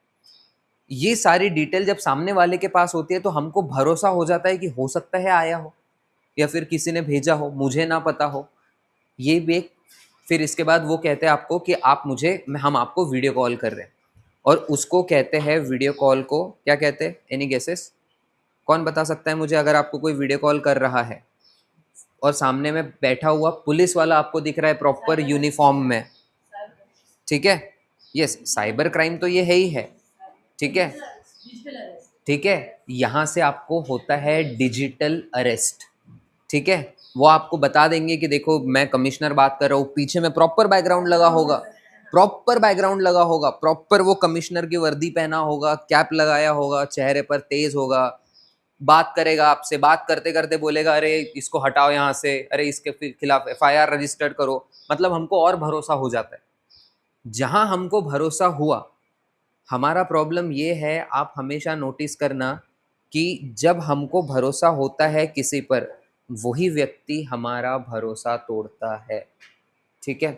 ये सारी डिटेल जब सामने वाले के पास होती है तो हमको भरोसा हो जाता है कि हो सकता है आया हो या फिर किसी ने भेजा हो, मुझे ना पता हो। ये भी एक, फिर इसके बाद वो कहते हैं आपको कि आप मुझे, हम आपको वीडियो कॉल कर रहे हैं, और उसको कहते हैं वीडियो कॉल को क्या कहते हैं, एनी गेसेस, कौन बता सकता है मुझे। अगर आपको कोई वीडियो कॉल कर रहा है और सामने में बैठा हुआ पुलिस वाला आपको दिख रहा है प्रॉपर यूनिफॉर्म में, ठीक है, यस, साइबर क्राइम तो ये है ही है, ठीक है, ठीक है, यहाँ से आपको होता है डिजिटल अरेस्ट। ठीक है, वो आपको बता देंगे कि देखो मैं कमिश्नर बात कर रहा हूँ, पीछे में प्रॉपर बैकग्राउंड लगा होगा, प्रॉपर बैकग्राउंड लगा होगा, प्रॉपर वो कमिश्नर की वर्दी पहना होगा, कैप लगाया होगा, चेहरे पर तेज होगा, बात करेगा आपसे, बात करते करते बोलेगा अरे इसको हटाओ यहाँ से, अरे इसके खिलाफ एफआईआर रजिस्टर्ड करो, मतलब हमको और भरोसा हो जाता है। जहां हमको भरोसा हुआ, हमारा प्रॉब्लम ये है, आप हमेशा नोटिस करना कि जब हमको भरोसा होता है किसी पर, वही व्यक्ति हमारा भरोसा तोड़ता है। ठीक है,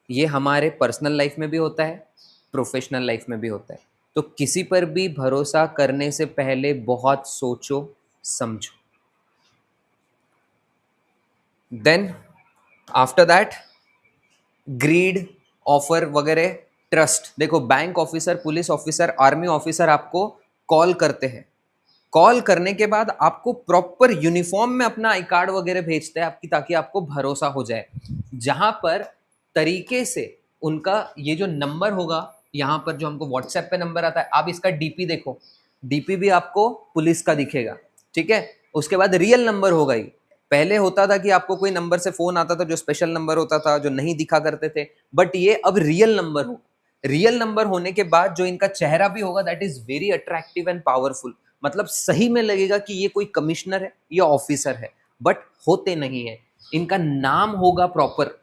ये हमारे पर्सनल लाइफ में भी होता है, प्रोफेशनल लाइफ में भी होता है। तो किसी पर भी भरोसा करने से पहले बहुत सोचो समझो। Then after that greed, offer वगैरह, ट्रस्ट। देखो bank officer, police officer, army officer आपको कॉल करते हैं, कॉल करने के बाद आपको प्रॉपर यूनिफॉर्म में अपना आई कार्ड वगैरह भेजते हैं आपकी, ताकि आपको भरोसा हो जाए। जहां पर तरीके से उनका ये जो नंबर होगा, यहाँ पर जो हमको व्हाट्सएप पे नंबर आता है, आप इसका डीपी देखो, डीपी भी आपको पुलिस का दिखेगा। ठीक है, उसके बाद रियल नंबर होगा ही। पहले होता था कि आपको कोई नंबर से फोन आता था जो स्पेशल नंबर होता था, जो नहीं दिखा करते थे, बट ये अब रियल नंबर हो। रियल नंबर होने के बाद जो इनका चेहरा भी होगा, that is very attractive and powerful. मतलब सही में लगेगा कि ये कोई कमिश्नर है या ऑफिसर है, बट होते नहीं है। इनका नाम होगा प्रॉपर।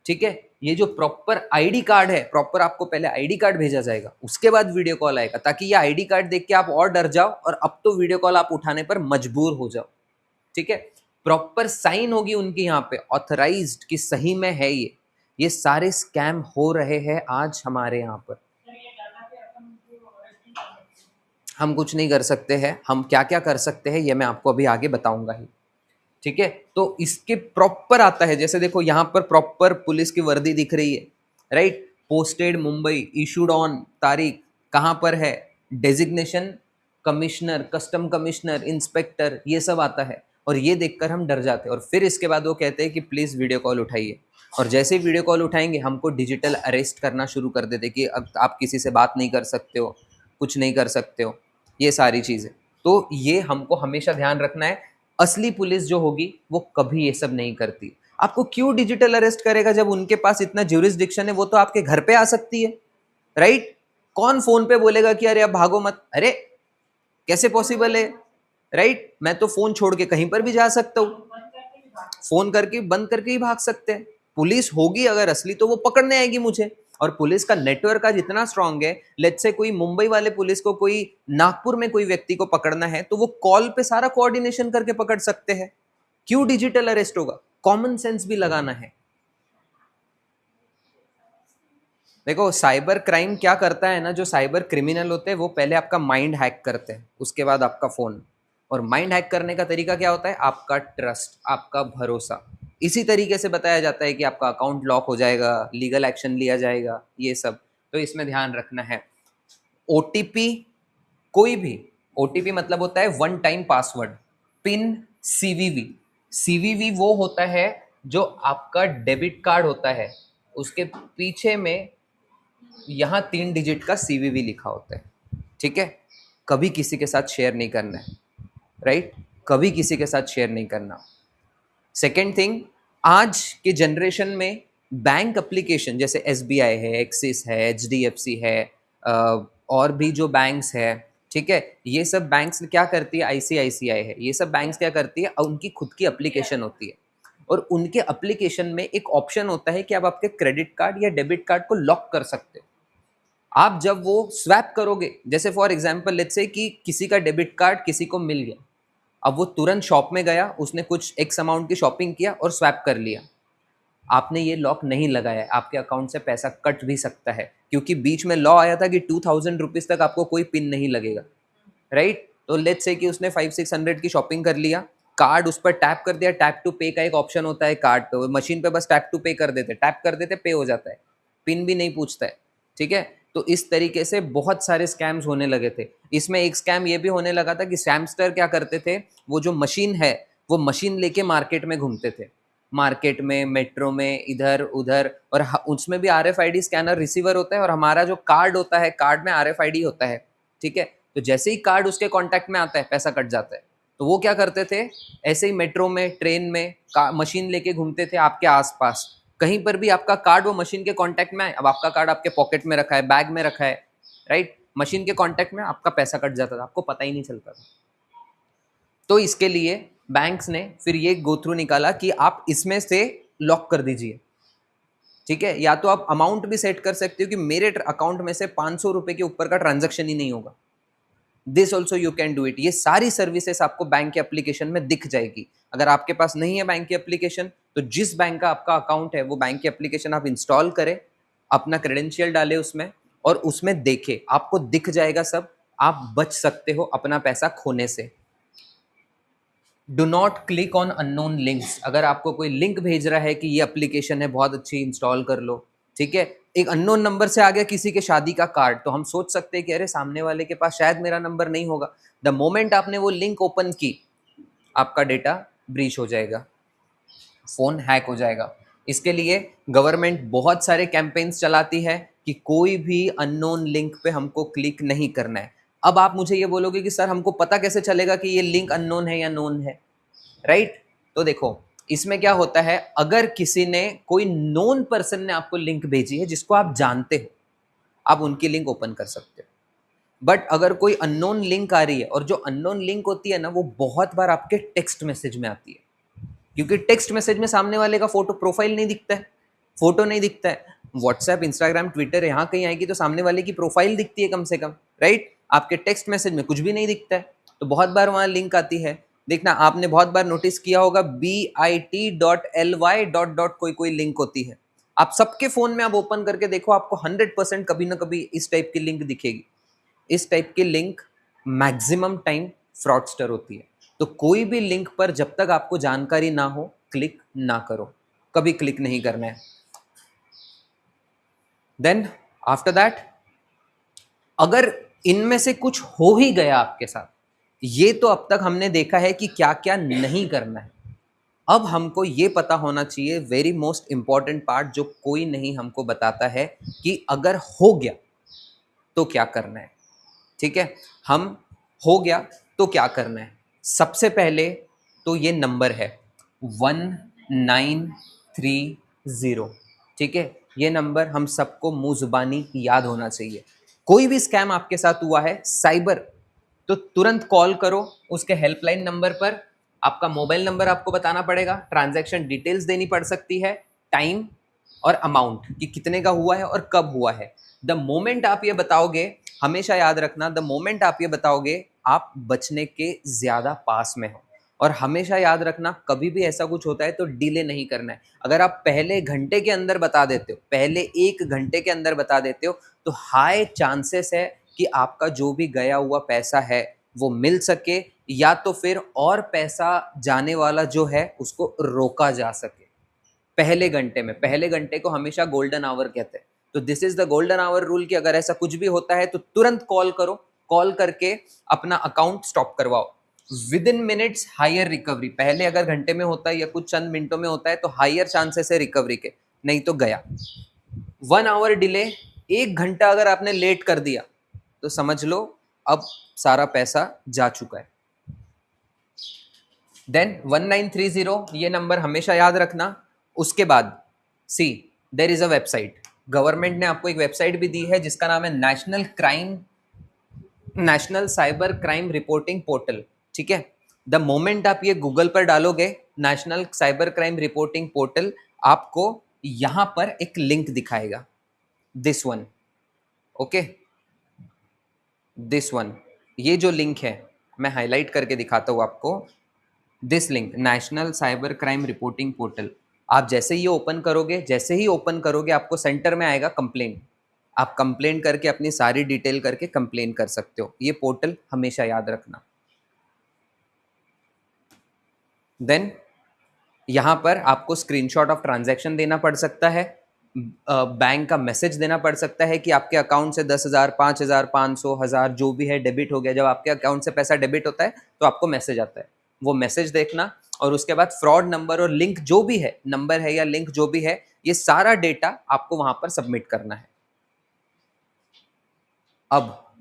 ठीक है, ये जो प्रॉपर आईडी कार्ड है, प्रॉपर आपको पहले आईडी कार्ड भेजा जाएगा, उसके बाद वीडियो कॉल आएगा, ताकि ये आईडी कार्ड देख के आप और डर जाओ और अब तो वीडियो कॉल आप उठाने पर मजबूर हो जाओ। ठीक है, प्रॉपर साइन होगी उनकी यहाँ पे, ऑथराइज्ड कि सही में है ये सारे स्कैम हो रहे हैं आज हमारे यहाँ पर। हम कुछ नहीं कर सकते हैं, हम क्या क्या कर सकते हैं ये मैं आपको अभी आगे बताऊंगा ही। ठीक है, तो इसके प्रॉपर आता है, जैसे देखो यहाँ पर प्रॉपर पुलिस की वर्दी दिख रही है, right, posted Mumbai, issued on, तारीख कहाँ पर है, designation commissioner, custom commissioner, inspector, ये सब आता है। और ये देखकर हम डर जाते हैं, और फिर इसके बाद वो कहते हैं कि प्लीज़ वीडियो कॉल उठाइए। और जैसे ही वीडियो कॉल उठाएंगे, हमको डिजिटल अरेस्ट करना शुरू कर देते कि अब आप किसी से बात नहीं कर सकते हो, कुछ नहीं कर सकते हो, ये सारी चीज़ें। तो ये हमको हमेशा ध्यान रखना है। असली पुलिस जो होगी वो कभी ये सब नहीं करती। आपको क्यों डिजिटल अरेस्ट करेगा जब उनके पास इतना ज्यूरिसडिक्शन है, वो तो आपके घर पे आ सकती है, राइट। कौन फोन पे बोलेगा कि अरे अब भागो मत, अरे कैसे पॉसिबल है, राइट। मैं तो फोन छोड़ के कहीं पर भी जा सकता हूँ, फोन करके बंद करके ही भाग सकते हैं। पुलिस होगी अगर असली तो वो पकड़ने आएगी मुझे। और पुलिस का नेटवर्क आज इतना स्ट्रांग है, लेट्स से कोई मुंबई वाले पुलिस को कोई नागपुर में कोई व्यक्ति को पकड़ना है, तो वो कॉल पे सारा कोऑर्डिनेशन करके पकड़ सकते हैं। क्यों डिजिटल अरेस्ट होगा? कॉमन सेंस भी लगाना है। देखो साइबर क्राइम क्या करता है ना, जो साइबर क्रिमिनल होते हैं वो पहले आपका माइंड हैक करते हैं, उसके बाद आपका फोन। और माइंड हैक करने का तरीका क्या होता है? आपका ट्रस्ट, आपका भरोसा। इसी तरीके से बताया जाता है कि आपका अकाउंट लॉक हो जाएगा, लीगल एक्शन लिया जाएगा, ये सब। तो इसमें ध्यान रखना है। ओटीपी, कोई भी ओटीपी मतलब होता है one time password. Pin, CVV. CVV वो होता है जो आपका डेबिट कार्ड होता है, उसके पीछे में यहाँ 3 डिजिट का सीवीवी लिखा होता है। ठीक है, कभी किसी के साथ शेयर नहीं करना है, राइट, कभी किसी के साथ शेयर नहीं करना। सेकेंड थिंग, आज के जनरेशन में बैंक एप्लीकेशन जैसे एसबीआई है, एक्सिस है, एचडीएफसी है, और भी जो बैंक्स है, ठीक है, ये सब बैंक्स क्या करती है, आईसीआईसीआई है, ये सब बैंक्स क्या करती है, उनकी खुद की एप्लीकेशन होती है। और उनके एप्लीकेशन में एक ऑप्शन होता है कि आप आपके क्रेडिट कार्ड या डेबिट कार्ड को लॉक कर सकते हो। आप जब वो स्वैप करोगे, जैसे फॉर एग्जांपल लेट्स से कि किसी का डेबिट कार्ड किसी को मिल गया, अब वो तुरंत शॉप में गया, उसने कुछ एक्स अमाउंट की शॉपिंग किया और स्वैप कर लिया। आपने ये लॉक नहीं लगाया है, आपके अकाउंट से पैसा कट भी सकता है, क्योंकि बीच में लॉ आया था कि 2000 रुपीज़ तक आपको कोई पिन नहीं लगेगा, राइट। तो लेट्स से कि उसने 500-600 की शॉपिंग कर लिया, कार्ड उस पर टैप कर दिया, टैप टू पे का एक ऑप्शन होता है कार्ड पे, मशीन पे बस टैप टू पे कर देते, टैप कर देते, पे हो जाता है, पिन भी नहीं पूछता है। ठीक है, तो इस तरीके से बहुत सारे स्कैम्स होने लगे थे। इसमें एक स्कैम ये भी होने लगा था कि स्कैमस्टर क्या करते थे, वो जो मशीन है वो मशीन लेके मार्केट में घूमते थे, मार्केट में, मेट्रो में, इधर उधर, और उसमें भी आरएफआईडी स्कैनर रिसीवर होता है, और हमारा जो कार्ड होता है, कार्ड में आरएफआईडी होता है, ठीक है, तो जैसे ही कार्ड उसके कांटेक्ट में आता है पैसा कट जाता है। तो वो क्या करते थे, ऐसे ही मेट्रो में, ट्रेन में मशीन लेके घूमते थे आपके आसपास, कहीं पर भी आपका कार्ड वो मशीन के कांटेक्ट में आए, अब आपका कार्ड आपके पॉकेट में रखा है, बैग में रखा है, राइट, मशीन के कांटेक्ट में आपका पैसा कट जाता था, आपको पता ही नहीं चलता था। तो इसके लिए बैंक्स ने फिर ये गो थ्रू निकाला कि आप इसमें से लॉक कर दीजिए, ठीक है, या तो आप अमाउंट भी सेट कर सकते हो कि मेरे अकाउंट में से 500 रुपए के ऊपर का ट्रांजैक्शन ही नहीं होगा। This also you can do it. ये सारी सर्विसेज आपको बैंक के एप्लीकेशन में दिख जाएगी। अगर आपके पास नहीं है बैंक की एप्लीकेशन, तो जिस बैंक का आपका अकाउंट है वो बैंक की एप्लीकेशन आप इंस्टॉल करें, अपना क्रेडेंशियल डालें उसमें, और उसमें देखें, आपको दिख जाएगा सब, आप बच सकते हो अपना पैसा खोने से। Do not click on unknown links. अगर आपको कोई लिंक भेज रहा है कि ये एप्लीकेशन है बहुत अच्छी, इंस्टॉल कर लो, ठीक है, एक अननोन नंबर से आ गया किसी के शादी का कार्ड, तो हम सोच सकते हैं कि अरे सामने वाले के पास शायद मेरा नंबर नहीं होगा। द मोमेंट आपने वो लिंक ओपन की, आपका डेटा ब्रीच हो जाएगा, फोन हैक हो जाएगा। इसके लिए गवर्नमेंट बहुत सारे कैंपेन्स चलाती है कि कोई भी अननोन लिंक पे हमको क्लिक नहीं करना है। अब आप मुझे ये बोलोगे कि सर हमको पता कैसे चलेगा कि ये लिंक अननोन है या नोन है, राइट? तो देखो, इसमें क्या होता है, अगर किसी ने, कोई नोन पर्सन ने आपको लिंक भेजी है जिसको आप जानते हो, आप उनकी लिंक ओपन कर सकते हो। बट अगर कोई अननोन लिंक आ रही है, और जो अननोन लिंक होती है ना, वो बहुत बार आपके टेक्स्ट मैसेज में आती है, क्योंकि टेक्स्ट मैसेज में सामने वाले का फोटो प्रोफाइल नहीं दिखता है, फोटो नहीं दिखता है। व्हाट्सएप, इंस्टाग्राम, ट्विटर, यहाँ कहीं आएगी तो सामने वाले की प्रोफाइल दिखती है कम से कम, राइट? आपके टेक्स्ट मैसेज में कुछ भी नहीं दिखता है, तो बहुत बार वहां लिंक आती है। देखना, आपने बहुत बार नोटिस किया होगा, bit.ly ... कोई लिंक होती है, आप सबके फोन में आप ओपन करके देखो, आपको 100% कभी ना कभी इस टाइप की लिंक दिखेगी। इस टाइप की लिंक मैक्सिमम टाइम फ्रॉडस्टर होती है। तो कोई भी लिंक पर जब तक आपको जानकारी ना हो, क्लिक ना करो, कभी क्लिक नहीं करना है। देन आफ्टर दैट, अगर इनमें से कुछ हो ही गया आपके साथ, ये तो अब तक हमने देखा है कि क्या क्या नहीं करना है। अब हमको ये पता होना चाहिए, वेरी मोस्ट इंपॉर्टेंट पार्ट, जो कोई नहीं हमको बताता है, कि अगर हो गया तो क्या करना है। ठीक है, हम हो गया तो क्या करना है। सबसे पहले तो ये नंबर है 1930, ठीक है, ये नंबर हम सबको मुंह जुबानी याद होना चाहिए। कोई भी स्कैम आपके साथ हुआ है साइबर, तो तुरंत कॉल करो उसके हेल्पलाइन नंबर पर। आपका मोबाइल नंबर आपको बताना पड़ेगा, ट्रांजैक्शन डिटेल्स देनी पड़ सकती है, टाइम और अमाउंट कि कितने का हुआ है और कब हुआ है। द मोमेंट आप ये बताओगे, हमेशा याद रखना, द मोमेंट आप ये बताओगे, आप बचने के ज्यादा पास में हो। और हमेशा याद रखना, कभी भी ऐसा कुछ होता है तो डिले नहीं करना है। अगर आप पहले घंटे के अंदर बता देते हो, पहले 1 घंटे के अंदर बता देते हो, तो हाई चांसेस है कि आपका जो भी गया हुआ पैसा है वो मिल सके, या तो फिर और पैसा जाने वाला जो है उसको रोका जा सके पहले घंटे में। पहले घंटे को हमेशा गोल्डन आवर कहते हैं। तो this is the golden hour rule कि अगर ऐसा कुछ भी होता है तो तुरंत कॉल करो, कॉल करके अपना अकाउंट स्टॉप करवाओ। Within minutes higher recovery. पहले अगर घंटे में होता है या कुछ चंद मिनटों में होता है तो हायर चांसेस है रिकवरी के, नहीं तो गया। 1 आवर डिले, 1 घंटा अगर आपने लेट कर दिया तो समझ लो अब सारा पैसा जा चुका है। देन 1930, ये नंबर हमेशा याद रखना। उसके बाद C, there is a website, government ने आपको एक वेबसाइट भी दी है जिसका नाम है national cyber crime reporting portal, ठीक है। द मोमेंट आप ये गूगल पर डालोगे national cyber crime reporting portal, आपको यहां पर एक लिंक दिखाएगा, this one, okay, this one. ये जो लिंक है मैं हाईलाइट करके दिखाता हूं आपको, this link, national cyber crime reporting portal. आप जैसे ही ओपन करोगे, जैसे ही ओपन करोगे, आपको सेंटर में आएगा कंप्लेन। आप कंप्लेन करके अपनी सारी डिटेल करके कंप्लेन कर सकते हो। ये पोर्टल हमेशा याद रखना। देन यहाँ पर आपको स्क्रीनशॉट ऑफ ट्रांजैक्शन देना पड़ सकता है, बैंक का मैसेज देना पड़ सकता है कि आपके अकाउंट से 10,000, 5,000, 500, 1,000 जो भी है डेबिट हो गया। जब आपके अकाउंट से पैसा डेबिट होता है तो आपको मैसेज आता है, वो मैसेज देखना। और उसके बाद फ्रॉड नंबर और लिंक जो भी है, नंबर है या लिंक जो भी है, ये सारा डेटा आपको वहां पर सबमिट करना है। अब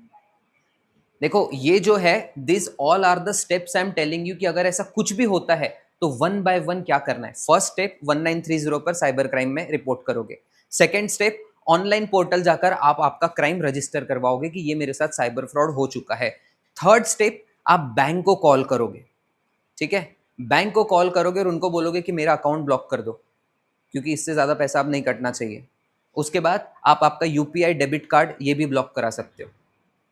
देखो ये जो है, this all are the steps I am telling you कि अगर ऐसा कुछ भी होता है तो वन बाय वन क्या करना है। फर्स्ट स्टेप 1930 पर साइबर क्राइम में रिपोर्ट करोगे। सेकंड स्टेप, ऑनलाइन पोर्टल जाकर आप आपका क्राइम रजिस्टर करवाओगे कि ये मेरे साथ साइबर फ्रॉड हो चुका है। थर्ड स्टेप, आप बैंक को कॉल करोगे। ठीक है, बैंक को कॉल करोगे और उनको बोलोगे कि मेरा अकाउंट ब्लॉक कर दो, क्योंकि इससे ज़्यादा पैसा अब नहीं कटना चाहिए। उसके बाद आप आपका यूपीआई डेबिट कार्ड ये भी ब्लॉक करा सकते हो,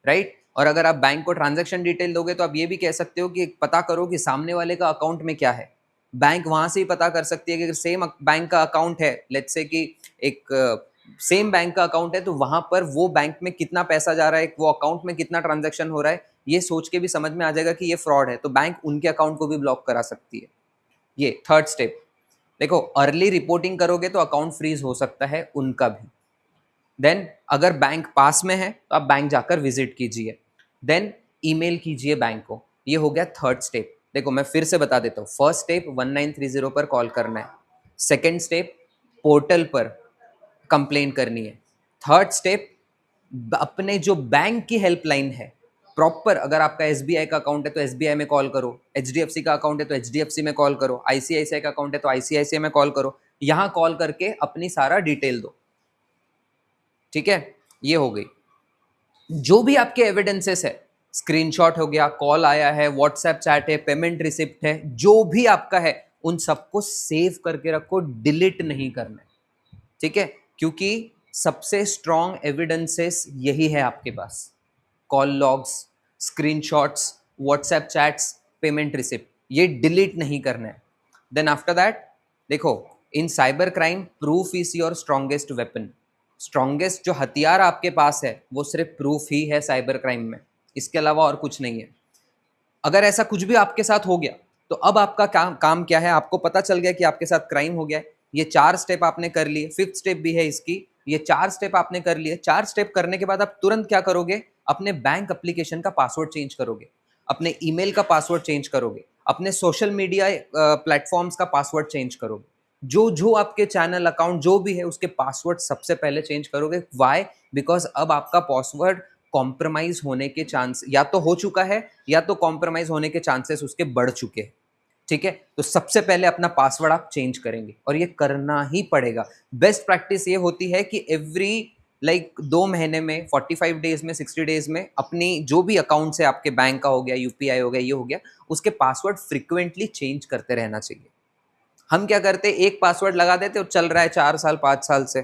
राइट। और अगर आप बैंक को ट्रांजैक्शन डिटेल दोगे तो आप ये भी कह सकते हो कि पता करो कि सामने वाले का अकाउंट में क्या है। बैंक वहां से ही पता कर सकती है कि अगर सेम बैंक का अकाउंट है, लेट्स से कि एक सेम बैंक का अकाउंट है, तो वहां पर वो बैंक में कितना पैसा जा रहा है, वो अकाउंट में कितना ट्रांजैक्शन हो रहा है, ये सोच के भी समझ में आ जाएगा कि ये फ्रॉड है, तो बैंक उनके अकाउंट को भी ब्लॉक करा सकती है। ये थर्ड स्टेप। देखो, अर्ली रिपोर्टिंग करोगे तो अकाउंट फ्रीज हो सकता है उनका भी। देन अगर बैंक पास में है तो आप बैंक जाकर विजिट कीजिए। देन ईमेल कीजिए बैंक को। ये हो गया थर्ड स्टेप। देखो मैं फिर से बता देता हूँ, फर्स्ट स्टेप 1930 पर कॉल करना है। सेकेंड स्टेप, पोर्टल पर कंप्लेन करनी है। थर्ड स्टेप, अपने जो बैंक की हेल्पलाइन है प्रॉपर, अगर आपका एसबीआई का अकाउंट है तो एसबीआई में कॉल करो, एचडीएफसी का अकाउंट है तो एचडीएफसी में कॉल करो, आईसीआईसीआई का अकाउंट है तो आईसीआईसीआई में कॉल करो। यहाँ कॉल करके अपनी सारा डिटेल दो। ठीक है, ये हो गई। जो भी आपके एविडेंसेस है, स्क्रीनशॉट हो गया, कॉल आया है, व्हाट्सएप चैट है, पेमेंट रिसिप्ट है, जो भी आपका है उन सबको सेव करके रखो, डिलीट नहीं करना है। ठीक है, क्योंकि सबसे स्ट्रॉन्ग एविडेंसेस यही है आपके पास। Call logs, screenshots, WhatsApp chats, payment receipt, ये डिलीट नहीं करना है। देन आफ्टर दैट, देखो in cyber crime proof is your strongest weapon. Strongest जो हथियार आपके पास है वो सिर्फ प्रूफ ही है साइबर क्राइम में, इसके अलावा और कुछ नहीं है। अगर ऐसा कुछ भी आपके साथ हो गया तो अब आपका काम क्या है, आपको पता चल गया कि आपके साथ क्राइम हो गया है। ये 4 स्टेप आपने कर लिए, फिफ्थ स्टेप भी है इसकी। ये 4 स्टेप आपने कर लिए। 4 स्टेप करने के बाद आप तुरंत क्या करोगे, अपने बैंक एप्लीकेशन का पासवर्ड चेंज करोगे, अपने ईमेल का पासवर्ड चेंज करोगे, अपने सोशल मीडिया प्लेटफॉर्म्स का पासवर्ड चेंज करोगे। जो जो आपके चैनल अकाउंट जो भी है उसके पासवर्ड सबसे पहले चेंज करोगे। वाई? बिकॉज अब आपका पासवर्ड कॉम्प्रोमाइज होने के चांस या तो हो चुका है या तो कॉम्प्रोमाइज होने के चांसेस उसके बढ़ चुके हैं। ठीक है, तो सबसे पहले अपना पासवर्ड आप चेंज करेंगे और ये करना ही पड़ेगा। बेस्ट प्रैक्टिस ये होती है कि एवरी 2 महीने में, 45 डेज में, 60 डेज में अपनी जो भी अकाउंट है आपके, बैंक का हो गया, यूपीआई हो गया, ये हो गया, उसके पासवर्ड फ्रिक्वेंटली चेंज करते रहना चाहिए। हम क्या करते, एक पासवर्ड लगा देते और चल रहा है 4 साल 5 साल से।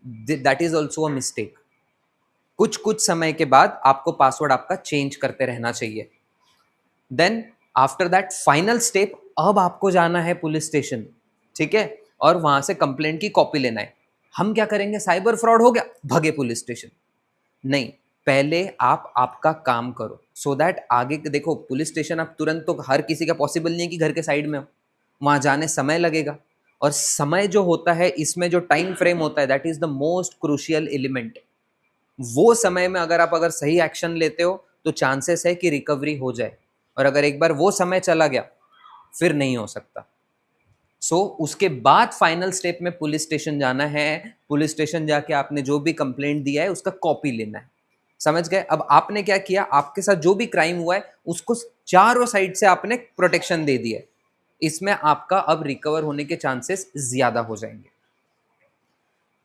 That is also a mistake. कुछ कुछ समय के बाद आपको पासवर्ड आपका चेंज करते रहना चाहिए। Then after that final step, अब आपको जाना है पुलिस स्टेशन। ठीक है, और वहां से कंप्लेंट की कॉपी लेना है। हम क्या करेंगे, साइबर फ्रॉड हो गया, भगे पुलिस स्टेशन। नहीं, पहले आप आपका काम करो सो दैट आगे देखो, पुलिस स्टेशन आप तुरंत तो हर किसी का पॉसिबल नहीं है कि घर के साइड में हो, वहां जाने समय लगेगा। और समय जो होता है इसमें, जो टाइम फ्रेम होता है, that is the most crucial element. वो समय में अगर सही एक्शन लेते हो तो चांसेस है कि रिकवरी हो जाए, और अगर एक बार वो समय चला गया फिर नहीं हो सकता। उसके बाद फाइनल स्टेप में पुलिस स्टेशन जाना है। पुलिस स्टेशन जाके आपने जो भी कंप्लेंट दिया है उसका कॉपी लेना है। समझ गए? अब आपने क्या किया, आपके साथ जो भी क्राइम हुआ है उसको चारों साइड से आपने प्रोटेक्शन दे दिया है। इसमें आपका अब रिकवर होने के चांसेस ज्यादा हो जाएंगे।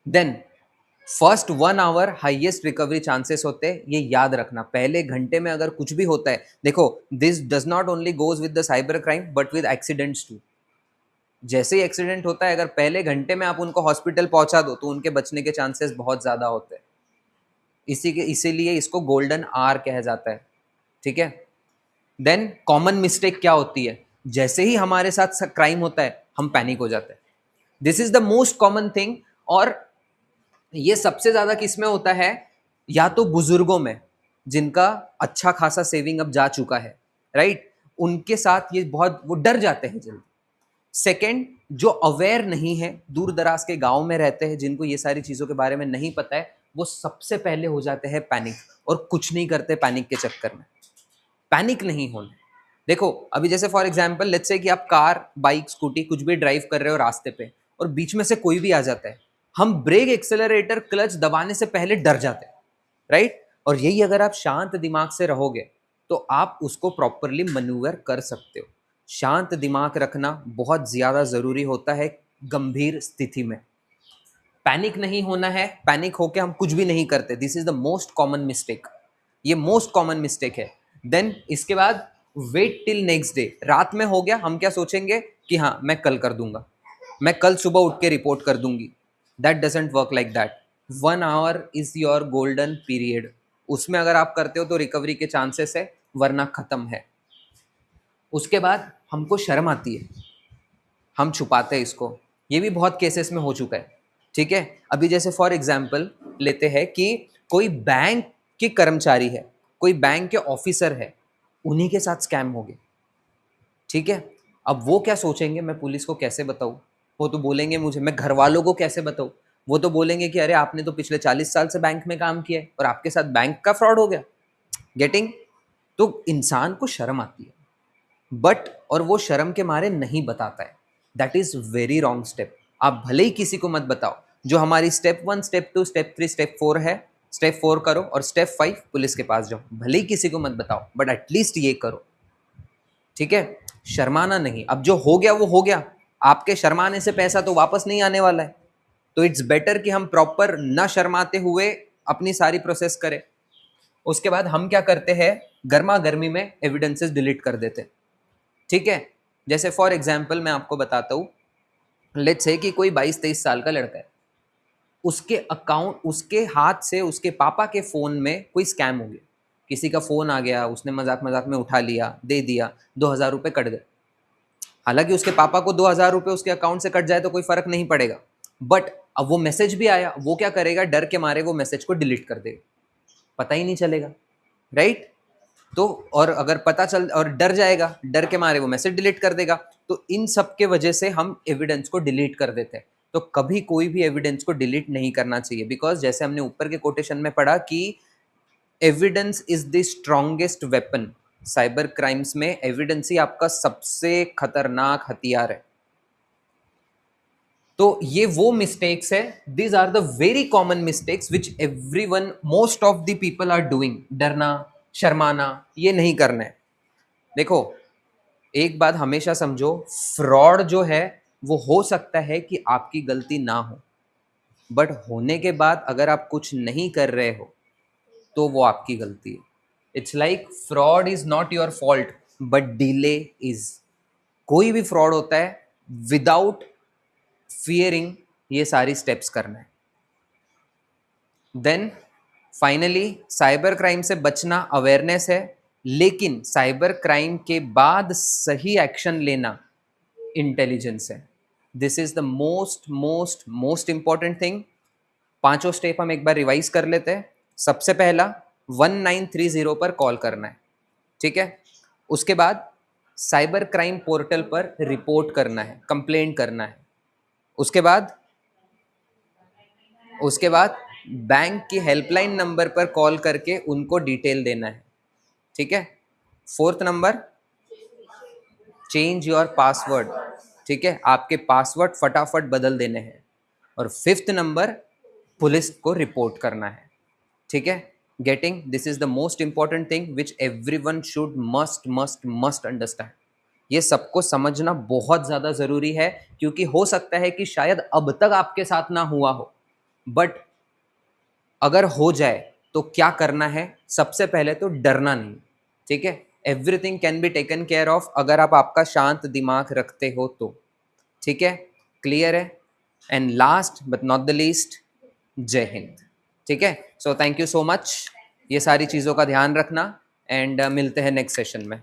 Then first 1 hour highest recovery chances होते हैं, ये याद रखना। पहले घंटे में अगर कुछ भी होता है, देखो this does not only goes with the cyber crime but with accidents too. जैसे ही एक्सीडेंट होता है, अगर पहले घंटे में आप उनको हॉस्पिटल पहुंचा दो तो उनके बचने के चांसेस बहुत ज्यादा होते हैं। इसीलिए इसको गोल्डन आवर कहा जाता है। ठीक है, देन कॉमन मिस्टेक क्या होती है, जैसे ही हमारे साथ क्राइम होता है हम पैनिक हो जाते हैं। This is the most common thing. और ये सबसे ज्यादा किसमें होता है, या तो बुजुर्गों में जिनका अच्छा खासा सेविंग अब जा चुका है, राइट, उनके साथ ये बहुत, वो डर जाते हैं जल्दी। सेकंड, जो अवेयर नहीं है, दूर दराज के गांव में रहते हैं, जिनको ये सारी चीजों के बारे में नहीं पता है, वो सबसे पहले हो जाते हैं पैनिक और कुछ नहीं करते पैनिक के चक्कर में। पैनिक नहीं होना। देखो अभी जैसे फॉर एग्जांपल लेट्स से कि आप कार, बाइक, स्कूटी कुछ भी ड्राइव कर रहे हो रास्ते पे, और बीच में से कोई भी आ जाता है, हम ब्रेक, एक्सेलरेटर, क्लच दबाने से पहले डर जाते हैं, राइट। और यही अगर आप शांत दिमाग से रहोगे तो आप उसको प्रॉपरली मनूवर कर सकते हो। शांत दिमाग रखना बहुत ज़्यादा ज़रूरी होता है गंभीर स्थिति में। पैनिक नहीं होना है, पैनिक होके हम कुछ भी नहीं करते, this is the most common mistake, ये मोस्ट कॉमन मिस्टेक है। देन इसके बाद वेट टिल नेक्स्ट डे, रात में हो गया, हम क्या सोचेंगे कि हाँ मैं कल कर दूंगा, मैं कल सुबह उठ के रिपोर्ट कर दूंगी। That doesn't work like that. 1 our is your golden period, उसमें अगर आप करते हो तो रिकवरी के चांसेस है, वरना खत्म है। उसके बाद हमको शर्म आती है, हम छुपाते हैं इसको, ये भी बहुत केसेस में हो चुका है। ठीक है, अभी जैसे फॉर एग्जाम्पल लेते हैं कि कोई बैंक के कर्मचारी है, कोई बैंक के ऑफिसर है, उन्हीं के साथ स्कैम हो गया। ठीक है, अब वो क्या सोचेंगे, मैं पुलिस को कैसे बताऊं, वो तो बोलेंगे मुझे, मैं घर वालों को कैसे बताऊं, वो तो बोलेंगे कि अरे आपने तो पिछले 40 साल से बैंक में काम किया है और आपके साथ बैंक का फ्रॉड हो गया। गेटिंग? तो इंसान को शर्म आती है, बट और वो शर्म के मारे नहीं बताता है। That is very wrong step. आप भले ही किसी को मत बताओ, जो हमारी स्टेप 1, स्टेप 2, स्टेप 3, स्टेप 4 है, स्टेप 4 करो और स्टेप 5 पुलिस के पास जाओ। भले ही किसी को मत बताओ, बट एटलीस्ट ये करो। ठीक है, शर्माना नहीं। अब जो हो गया वो हो गया, आपके शर्माने से पैसा तो वापस नहीं आने वाला है, तो इट्स बेटर कि हम प्रॉपर न शर्माते हुए अपनी सारी प्रोसेस करें। उसके बाद हम क्या करते हैं, गर्मा गर्मी में एविडेंसेस डिलीट कर देते। ठीक है, जैसे फॉर एग्जाम्पल मैं आपको बताता हूँ, लेट्स से कि कोई 22-23 साल का लड़का है, उसके अकाउंट, उसके हाथ से उसके पापा के फ़ोन में कोई स्कैम हो गया, किसी का फ़ोन आ गया, उसने मजाक मजाक में उठा लिया, दे दिया, 2,000 रुपये कट गए। हालांकि उसके पापा को 2,000 रुपये उसके अकाउंट से कट जाए तो कोई फ़र्क नहीं पड़ेगा, बट अब वो मैसेज भी आया, वो क्या करेगा, डर के मारे वो मैसेज को डिलीट कर देगा, पता ही नहीं चलेगा, राइट? तो और अगर पता चल और डर जाएगा, डर के मारे वो मैसेज डिलीट कर देगा। तो इन सब के वजह से हम एविडेंस को डिलीट कर देते हैं। तो कभी कोई भी एविडेंस को डिलीट नहीं करना चाहिए, बिकॉज जैसे हमने ऊपर के कोटेशन में पढ़ा कि evidence is the strongest weapon. Cyber crimes में एविडेंस ही आपका सबसे खतरनाक हथियार है। तो ये वो मिस्टेक्स है, these are the very common mistakes which everyone, most of the people are doing. डरना, शर्माना, ये नहीं करना है। देखो, एक बात हमेशा समझो, फ्रॉड जो है वो हो सकता है कि आपकी गलती ना हो, बट होने के बाद अगर आप कुछ नहीं कर रहे हो तो वो आपकी गलती है। It's like fraud is not your fault but delay is. कोई भी फ्रॉड होता है विदाउट फियरिंग ये सारी स्टेप्स करना है। देन फाइनली साइबर क्राइम से बचना अवेयरनेस है, लेकिन साइबर क्राइम के बाद सही एक्शन लेना इंटेलिजेंस है। This is the most most most important thing. पांचों स्टेप हम एक बार रिवाइज कर लेते हैं। सबसे पहला 1930 पर कॉल करना है, ठीक है। उसके बाद साइबर क्राइम पोर्टल पर रिपोर्ट करना है, कंप्लेंट करना है। उसके बाद बैंक की हेल्पलाइन नंबर पर कॉल करके उनको डिटेल देना है, ठीक है। 4th number, change your password, ठीक है, आपके पासवर्ड फटाफट बदल देने हैं। और 5th नंबर, पुलिस को रिपोर्ट करना है, ठीक है। Getting? This is the most important thing which everyone should must must must understand. ये सबको समझना बहुत ज़्यादा ज़रूरी है, क्योंकि हो सकता है कि शायद अब तक आपके साथ ना हुआ हो, बट अगर हो जाए तो क्या करना है। सबसे पहले तो डरना नहीं, ठीक है। Everything can be taken care of अगर आप आपका शांत दिमाग रखते हो तो, ठीक है। क्लियर है? And last but not the least, जय हिंद। ठीक है, so thank you so much. ये सारी चीज़ों का ध्यान रखना एंड मिलते हैं नेक्स्ट सेशन में।